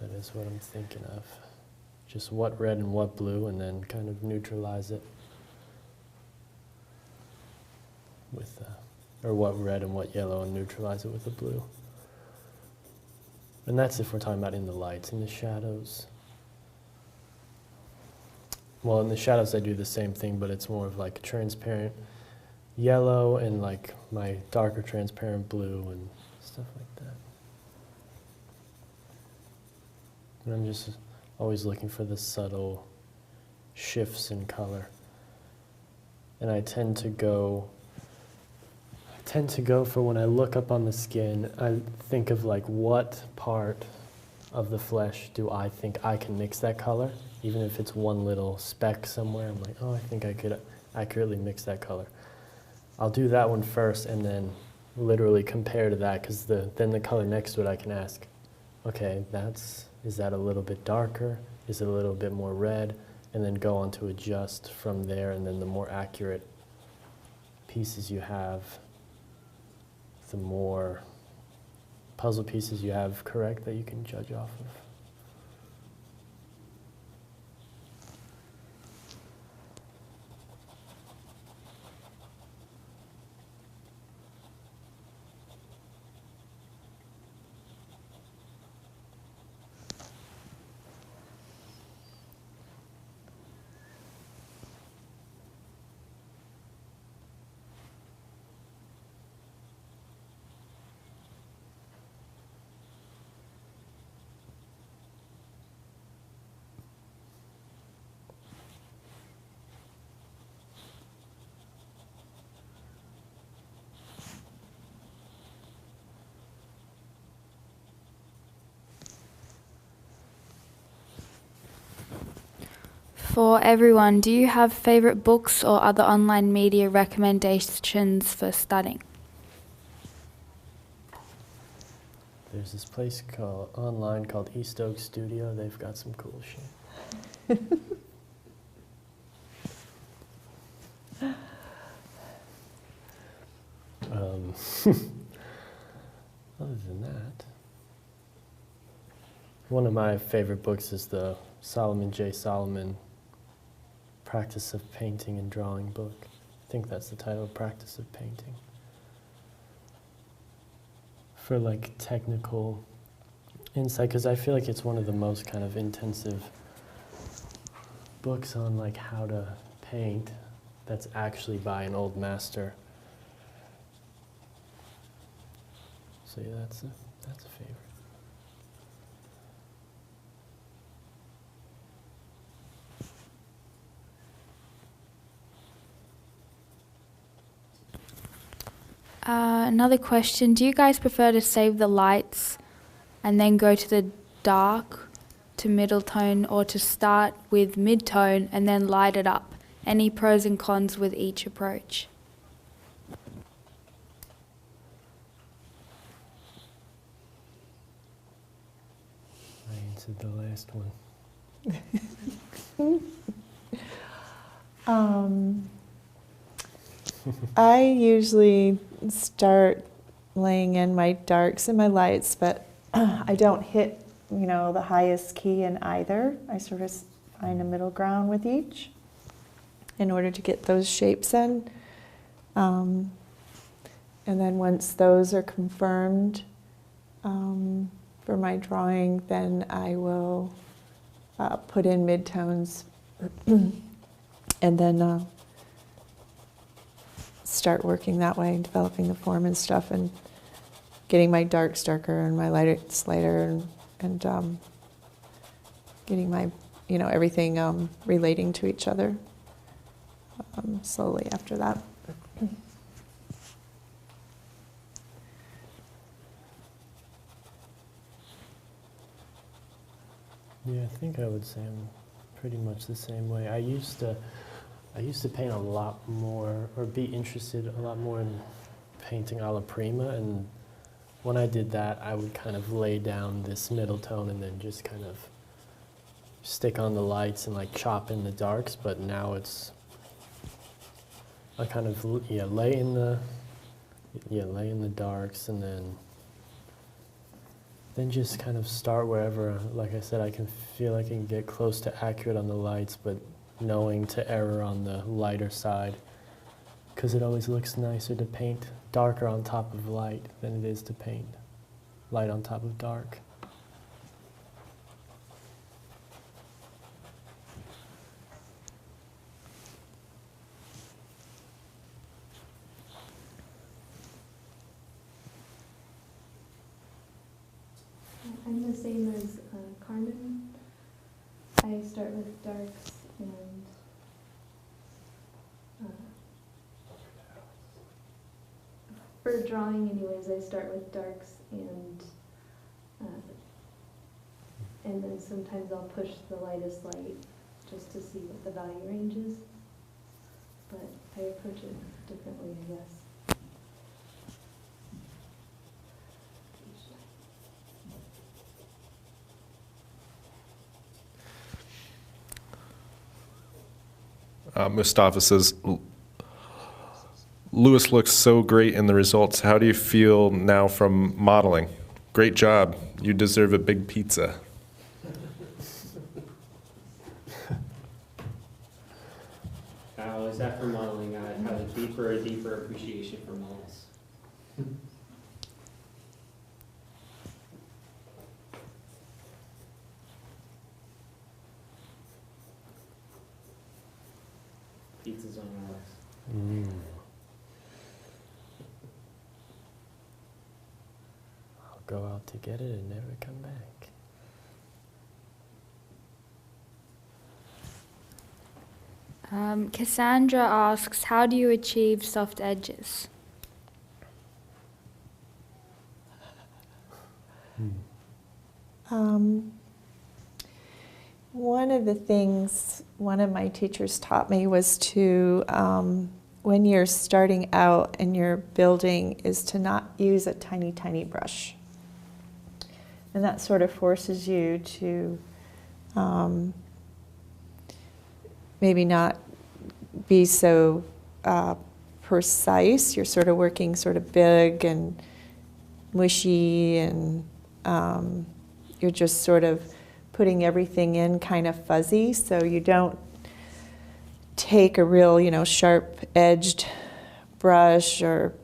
that is what I'm thinking of. Just what red and what blue, and then kind of neutralize it with, or what red and what yellow, and neutralize it with a blue. And that's if we're talking about in the lights. In the shadows, well, in the shadows I do the same thing, but it's more of like a transparent yellow and like my darker transparent blue and stuff like that. And I'm just always looking for the subtle shifts in color. And I tend to go for when I look up on the skin, I think of like what part of the flesh do I think I can mix that color. Even if it's one little speck somewhere, I'm like, oh, I think I could accurately mix that color. I'll do that one first and then literally compare to that, because then the color next to it I can ask, okay, is that a little bit darker? Is it a little bit more red? And then go on to adjust from there, and then the more accurate pieces you have, the more puzzle pieces you have correct that you can judge off of. For everyone, do you have favorite books or other online media recommendations for studying? There's this place online called East Oak Studio. They've got some cool shit. Other than that, one of my favorite books is the Solomon J. Solomon Practice of Painting and Drawing book. I think that's the title, Practice of Painting. For like technical insight, because I feel like it's one of the most kind of intensive books on like how to paint that's actually by an old master. So yeah, that's a favorite. Another question, do you guys prefer to save the lights and then go to the dark to middle tone, or to start with mid-tone and then light it up? Any pros and cons with each approach? I answered the last one. I usually start laying in my darks and my lights, but I don't hit, the highest key in either. I sort of find a middle ground with each. in order to get those shapes in. And then once those are confirmed for my drawing, then I will put in midtones and then start working that way, developing the form and stuff, and getting my darks darker and my lights lighter, and getting my, everything relating to each other slowly after that. Yeah, I think I would say I'm pretty much the same way. I used to paint a lot more, or be interested a lot more in painting alla prima, and when I did that, I would kind of lay down this middle tone and then just kind of stick on the lights and like chop in the darks. But now it's, I kind of lay in the darks, and then just kind of start wherever. Like I said, I can feel I can get close to accurate on the lights, but knowing to error on the lighter side, because it always looks nicer to paint darker on top of light than it is to paint light on top of dark. I'm the same as Carmen. I start with darks and for drawing anyways, I start with darks and then sometimes I'll push the lightest light just to see what the value range is. But I approach it differently, I guess. Mustafa says, Lewis looks so great in the results. How do you feel now from modeling? Great job. You deserve a big pizza. How is that for modeling? I have a deeper appreciation for models. Pizza's on our list. I'll go out to get it and never come back. Cassandra asks, how do you achieve soft edges? One of the things one of my teachers taught me was to, when you're starting out and you're building, is to not use a tiny, tiny brush. And that sort of forces you to maybe not be so precise. You're sort of working sort of big and mushy, and you're just sort of putting everything in kind of fuzzy, so you don't take a real, sharp-edged brush or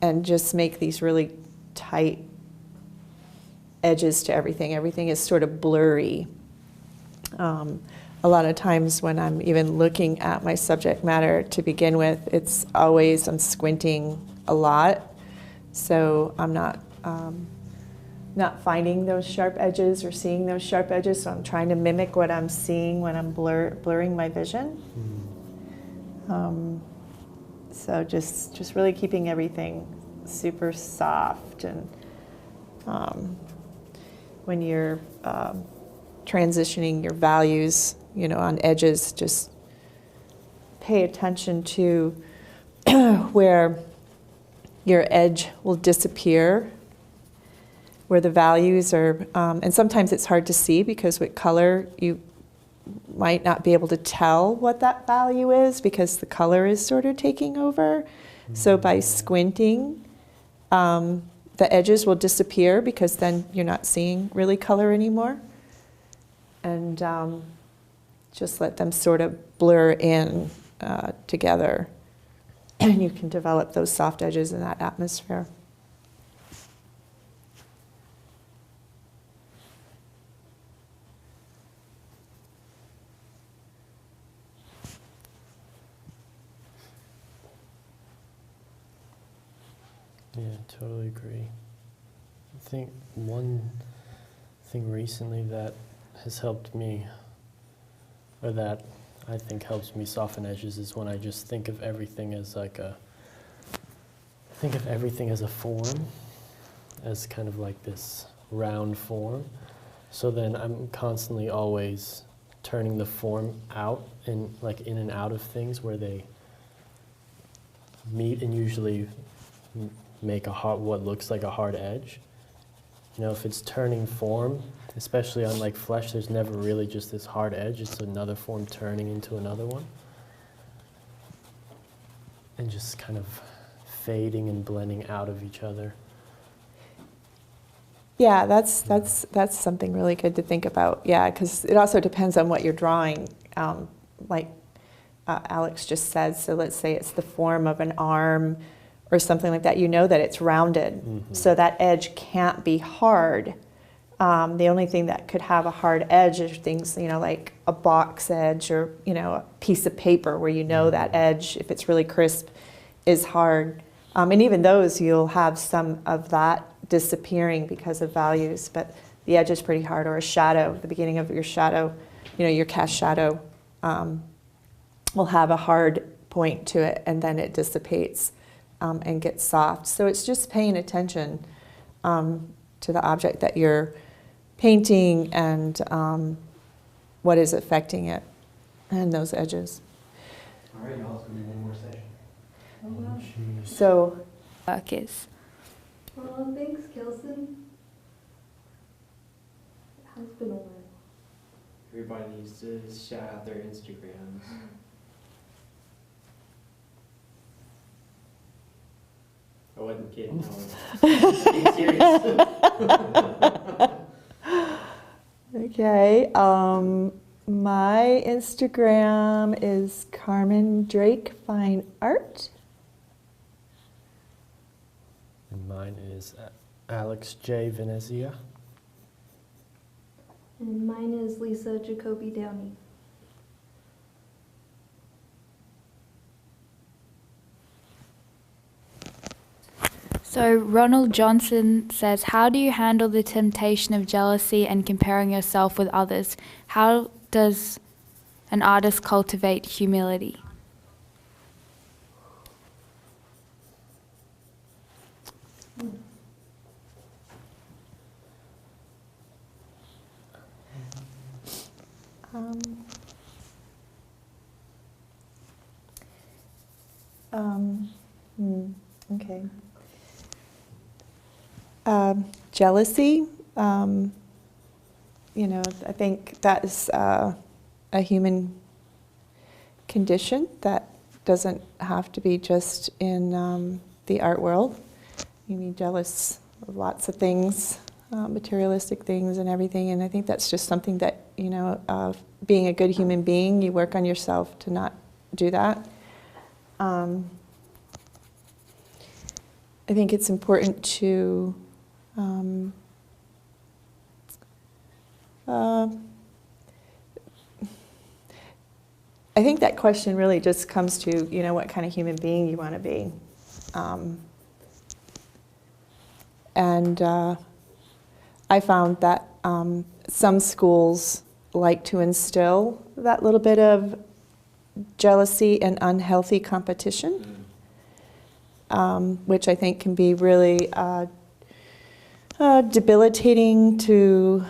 and just make these really tight edges to everything. Everything is sort of blurry. A lot of times when I'm even looking at my subject matter to begin with, I'm squinting a lot, so I'm not finding those sharp edges or seeing those sharp edges, so I'm trying to mimic what I'm seeing when I'm blurring my vision. So just really keeping everything super soft, and when you're transitioning your values, on edges, just pay attention to where your edge will disappear, where the values are, and sometimes it's hard to see because with color you might not be able to tell what that value is because the color is sort of taking over. So by squinting, the edges will disappear because then you're not seeing really color anymore. And just let them sort of blur in together. And you can develop those soft edges in that atmosphere. Yeah, totally agree. I think one thing recently that has helped me, or that I think helps me soften edges, is when I just think of everything as a form, as kind of like this round form. So then I'm constantly always turning the form out and like in and out of things where they meet and usually make what looks like a hard edge. You know, if it's turning form, especially on like flesh, there's never really just this hard edge. It's another form turning into another one. And just kind of fading and blending out of each other. Yeah, that's something really good to think about. Yeah, because it also depends on what you're drawing. Like Alex just said, so let's say it's the form of an arm or something like that. You know that it's rounded, so that edge can't be hard. The only thing that could have a hard edge is things, you know, like a box edge or, you know, a piece of paper where you know that edge, if it's really crisp, is hard. And even those, you'll have some of that disappearing because of values, but the edge is pretty hard. Or a shadow, the beginning of your shadow, you know, your cast shadow will have a hard point to it, and then it dissipates and gets soft. So it's just paying attention to the object that you're painting and what is affecting it and those edges. All right, y'all, it's going to be one more session. Oh, wow. So Work is. Well, thanks, Kelson. It has been a while. Everybody needs to shout out their Instagrams. I wasn't kidding. I was being serious. okay, my Instagram is Carmen Drake Fine Art. And mine is Alex J. Venezia. And mine is Lisa Jacoby Downey. So Ronald Johnson says, how do you handle the temptation of jealousy and comparing yourself with others? How does an artist cultivate humility? Okay. Jealousy, you know, I think that is a human condition that doesn't have to be just in the art world. You can be jealous of lots of things, materialistic things and everything, and I think that's just something that, you know, being a good human being, you work on yourself to not do that. I think it's important to I think that question really just comes to, you know, what kind of human being you want to be. And I found that some schools like to instill that little bit of jealousy and unhealthy competition, which I think can be really debilitating to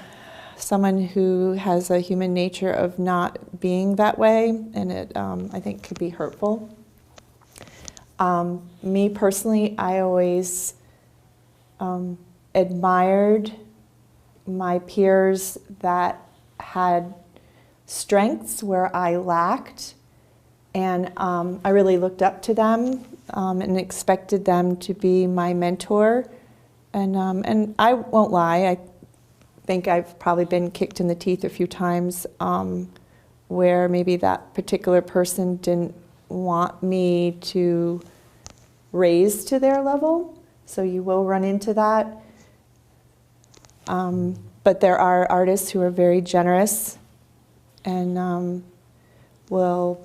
someone who has a human nature of not being that way, and it, I think, could be hurtful. Me personally, I always admired my peers that had strengths where I lacked, and I really looked up to them and expected them to be my mentor. And I won't lie, I think I've probably been kicked in the teeth a few times where maybe that particular person didn't want me to raise to their level. So you will run into that. But there are artists who are very generous and will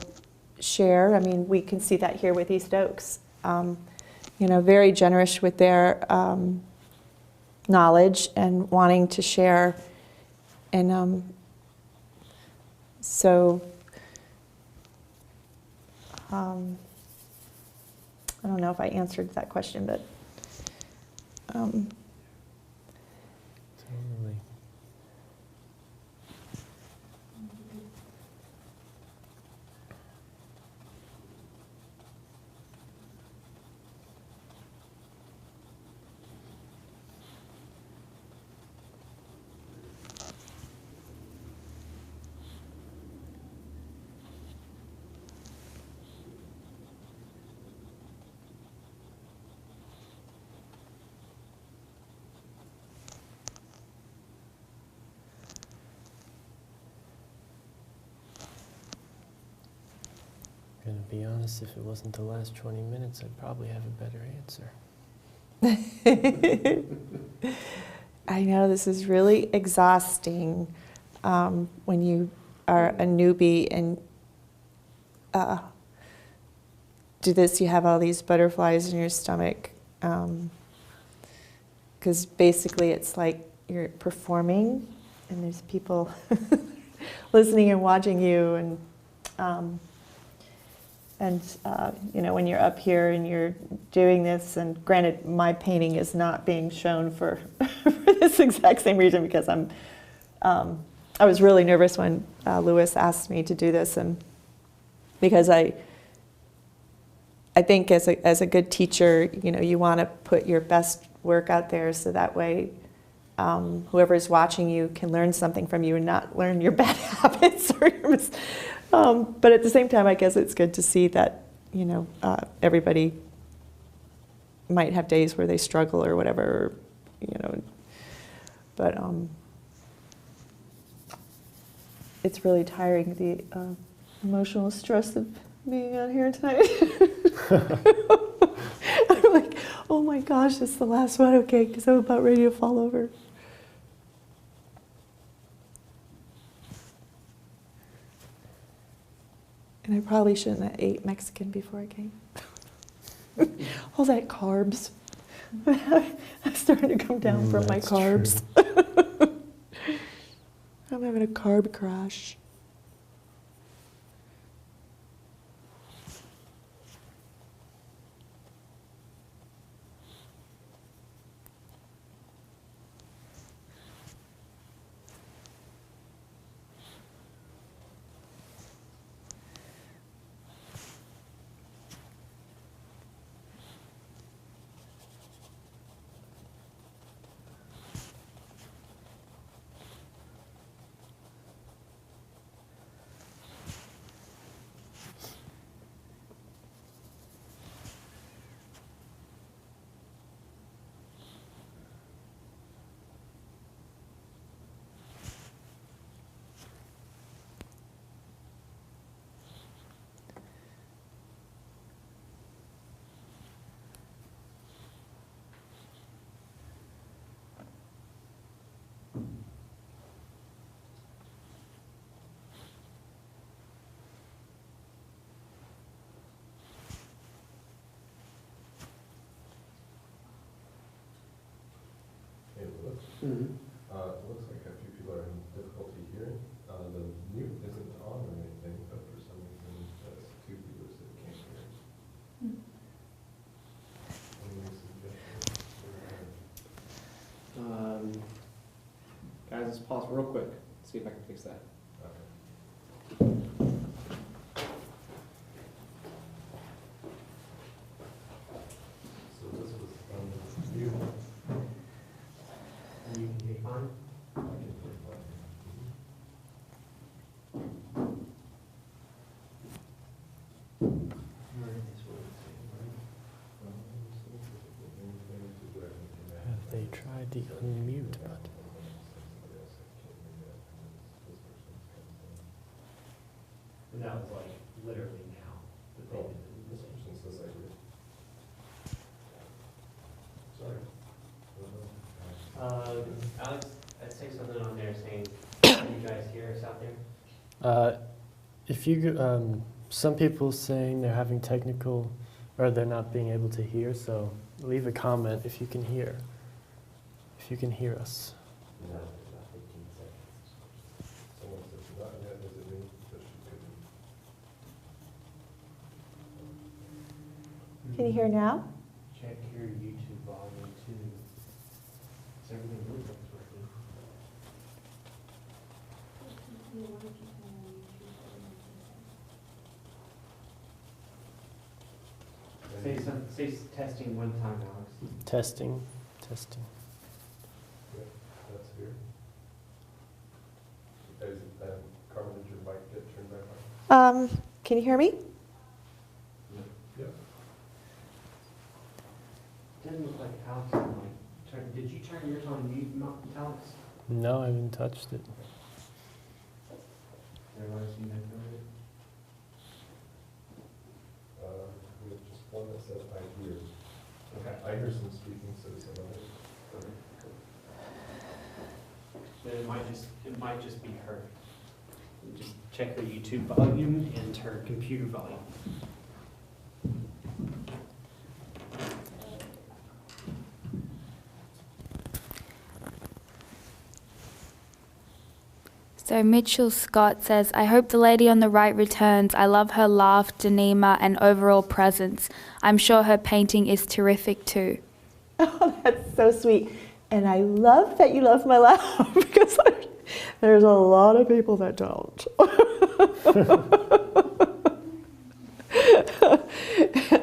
share. I mean, we can see that here with East Oaks. Very generous with their knowledge and wanting to share. And I don't know if I answered that question, but Totally. I'm gonna be honest, if it wasn't the last 20 minutes, I'd probably have a better answer. I know this is really exhausting when you are a newbie and do this, you have all these butterflies in your stomach. Because basically it's like you're performing and there's people listening and watching you. And when you're up here and you're doing this, and granted, my painting is not being shown for, for this exact same reason, because I was really nervous when Lewis asked me to do this, and because I think as a good teacher, you want to put your best work out there, so that way whoever's watching you can learn something from you and not learn your bad habits or your but at the same time, I guess it's good to see that, everybody might have days where they struggle or whatever, but it's really tiring, the emotional stress of being out here tonight. I'm like, oh my gosh, it's the last one, okay, because I'm about ready to fall over. And I probably shouldn't have ate Mexican before I came. All that carbs. I'm starting to come down from my carbs. I'm having a carb crash. Mm-hmm. It looks like a few people are having difficulty hearing. The mute isn't on or anything, but for some reason that's two people that can't hear. Any suggestions? Guys, let's pause real quick. See if I can fix that. So this was mute. You can hear fine? Have they tried the unmute button? And that was like literally now that they Oh, did it. this person says I agree. Sorry. Alex, I'd say something on there saying, can you guys hear us out there? If you, some people saying they're having technical, or they're not being able to hear, so leave a comment if you can hear. If you can hear us. No, not 15 seconds. Someone says not yet, does it mean that she couldn't? Can you hear now? Check your YouTube volume too. Is everything looks like it's working? Say testing one time, Alex. Testing, testing. Yeah, that's here. Carmen, did your mic get turned back on? Can you hear me? Yeah. Doesn't look like Alex is like, did you turn yours on mute, Alex? No, I haven't touched it. Everyone see that from it? We have just one that says I hear. Okay. I hear some speaking, so does some others. Then it might just be her. Just check her YouTube volume and her computer volume. So Mitchell Scott says, I hope the lady on the right returns. I love her laugh, demeanor, and overall presence. I'm sure her painting is terrific too. Oh, that's so sweet. And I love that you love my laugh because there's a lot of people that don't.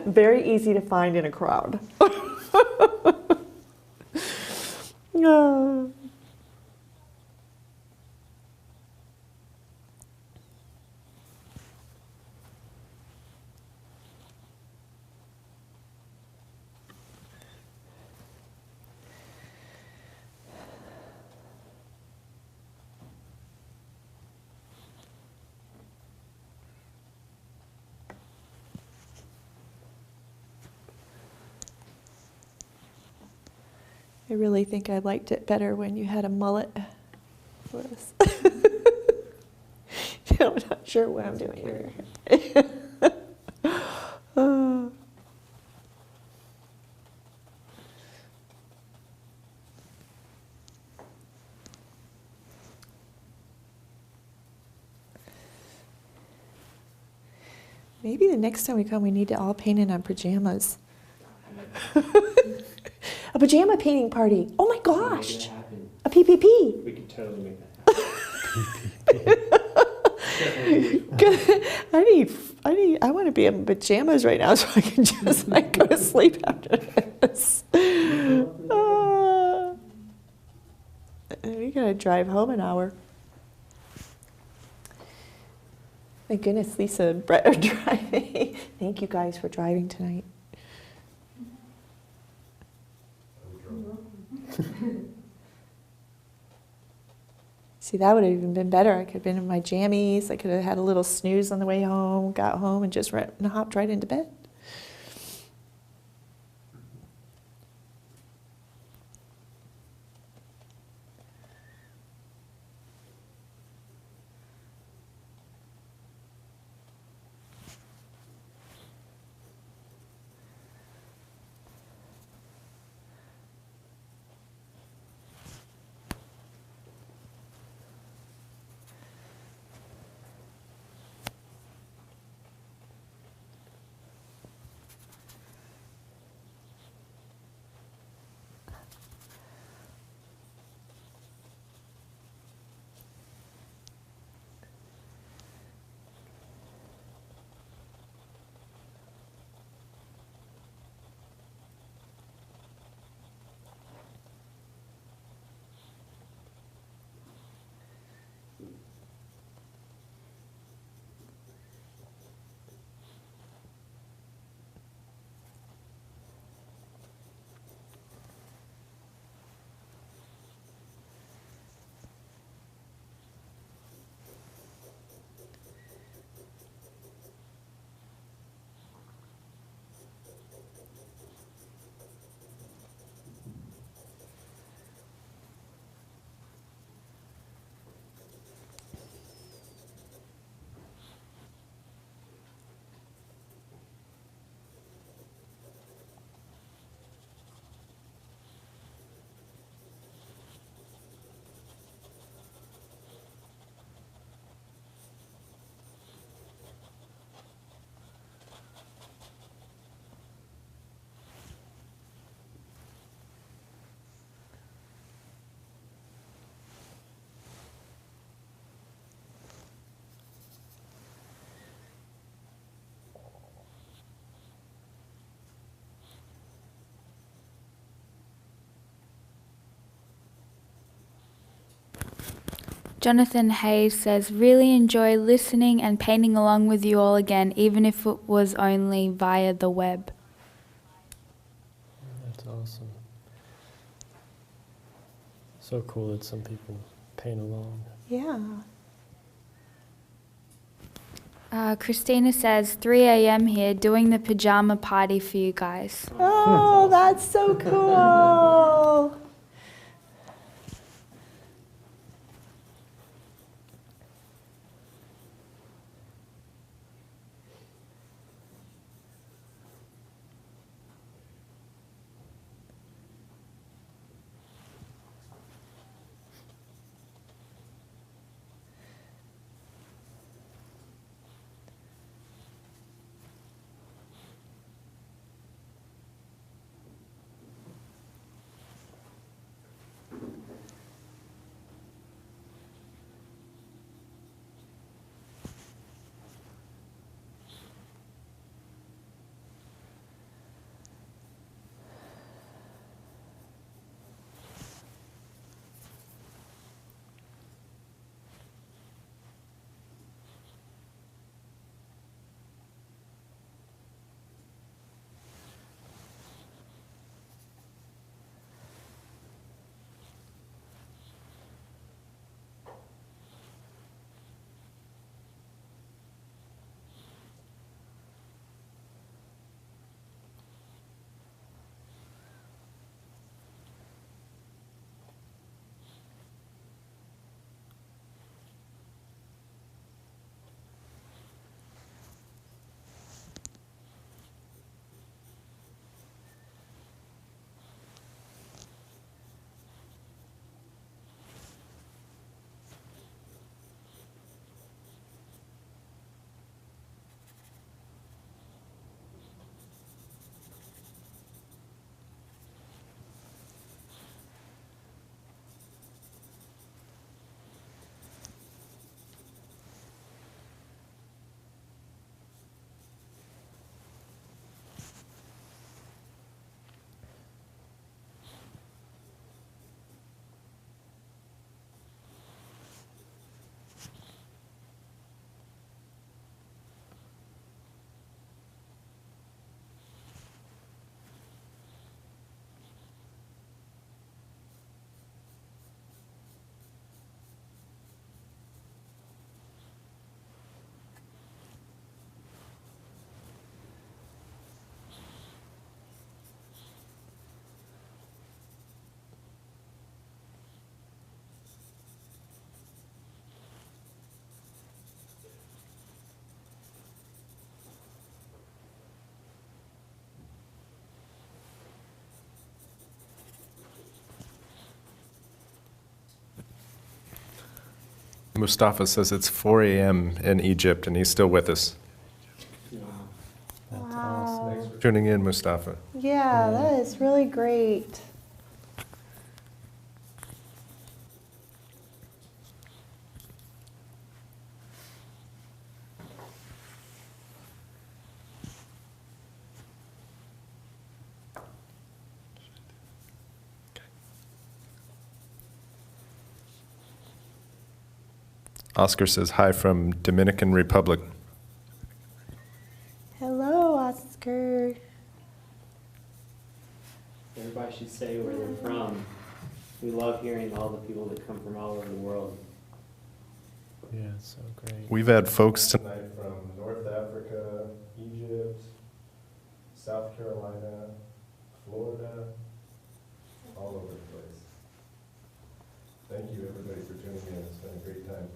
Very easy to find in a crowd. No. I really think I liked it better when you had a mullet for us. I'm not sure what I'm doing here. Maybe the next time we come, we need to all paint in on pajamas. A pajama painting party. Oh my gosh. A PPP. We could totally make that happen. I want to be in pajamas right now so I can just like go to sleep after this. We gotta drive home an hour. Thank goodness Lisa and Brett are driving. Thank you guys for driving tonight. See, that would have even been better. I could have been in my jammies. I could have had a little snooze on the way home, got home, and just hopped right into bed. Jonathan Hayes says, really enjoy listening and painting along with you all again, even if it was only via the web. That's awesome. So cool that some people paint along. Yeah. Christina says, 3 a.m. here, doing the pajama party for you guys. Oh, that's so cool. Mustafa says it's 4 a.m. in Egypt, and he's still with us. That's Wow. awesome. Thanks for tuning in, Mustafa. Yeah, that is really great. Oscar says hi from Dominican Republic. Hello, Oscar. Everybody should say where they're from. We love hearing all the people that come from all over the world. Yeah, it's so great. We've had folks tonight From North Africa, Egypt, South Carolina, Florida, all over the place. Thank you, everybody, for tuning in. It's been a great time.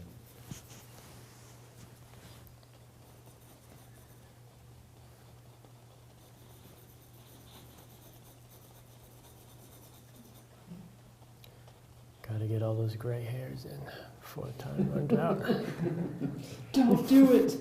Gotta get all those gray hairs in before the time runs out. Don't do it!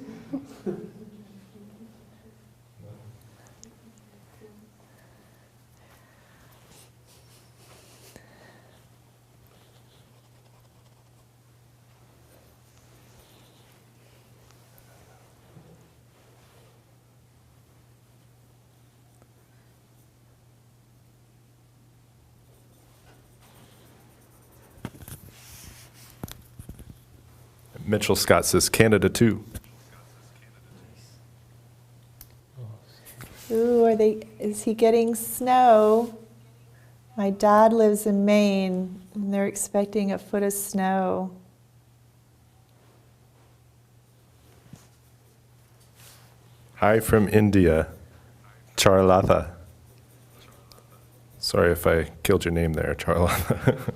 Mitchell Scott says Canada too. Ooh, is he getting snow? My dad lives in Maine, and they're expecting a foot of snow. Hi from India, Charlatha. Sorry if I killed your name there, Charlatha.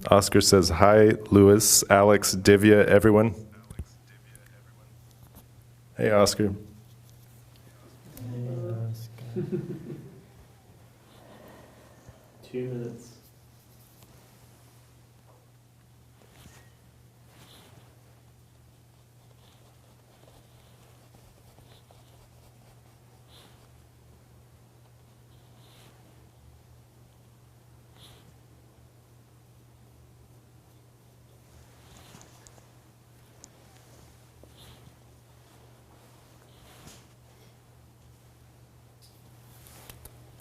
Oscar says, hi, Louis, Alex, Divya, everyone. Hey, Oscar. 2 minutes.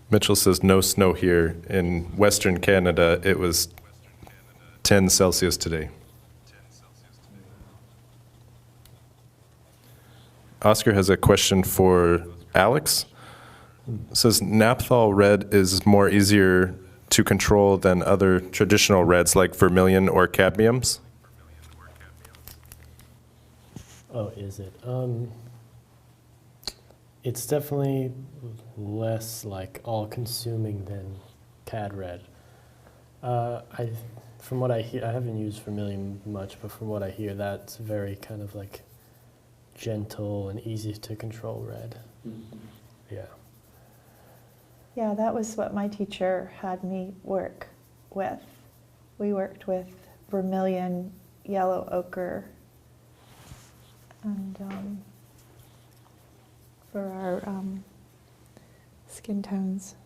Mitchell says, no snow here. In Western Canada, it was 10 Celsius today. Oscar has a question for Alex. It says, naphthol red is more easier to control than other traditional reds like vermilion or cadmiums? Oh, is it? It's definitely less like all-consuming than cad red. From what I hear, I haven't used vermilion much, but from what I hear, that's very kind of like gentle and easy to control red. Mm-hmm. Yeah. Yeah, that was what my teacher had me work with. We worked with vermilion, yellow ochre, and for our skin tones.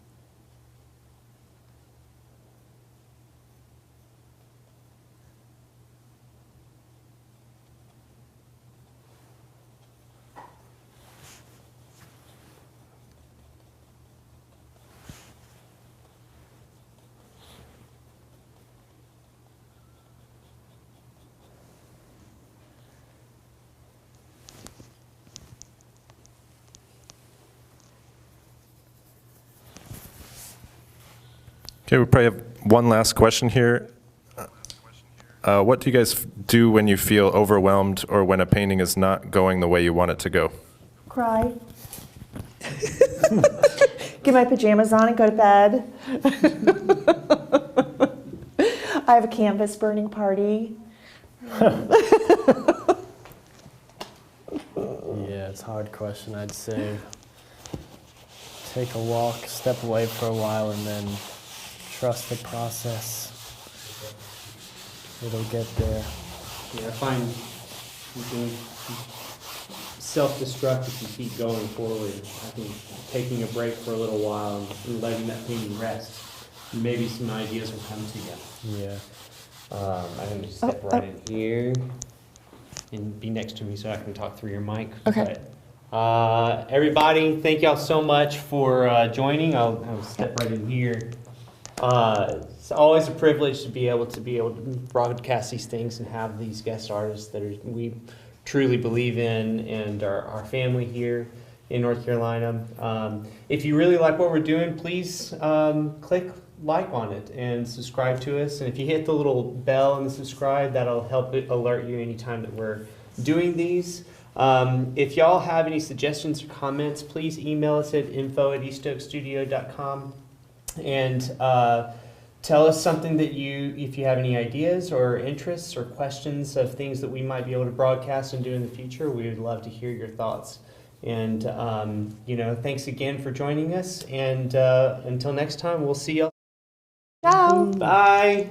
Okay, we probably have one last question here. What do you guys do when you feel overwhelmed or when a painting is not going the way you want it to go? Cry. Get my pajamas on and go to bed. I have a canvas burning party. Yeah, it's a hard question. I'd say take a walk, step away for a while, and then trust the process. It'll get there. Yeah, I find you can self-destruct if you keep going forward. I think taking a break for a little while and letting that painting rest, maybe some ideas will come to you. Yeah. I'm going to step right in here and be next to me so I can talk through your mic. Okay. But, everybody, thank y'all so much for joining. I'll step right in here. It's always a privilege to be able to broadcast these things and have these guest artists that we truly believe in and our family here in North Carolina. If you really like what we're doing, please click like on it and subscribe to us. And if you hit the little bell and subscribe, that'll help it alert you anytime that we're doing these. If y'all have any suggestions or comments, please email us at info@eastoakstudio.com and tell us something that if you have any ideas or interests or questions of things that we might be able to broadcast and do in the future. We would love to hear your thoughts. And, thanks again for joining us. And until next time, we'll see y'all. Ciao. Bye.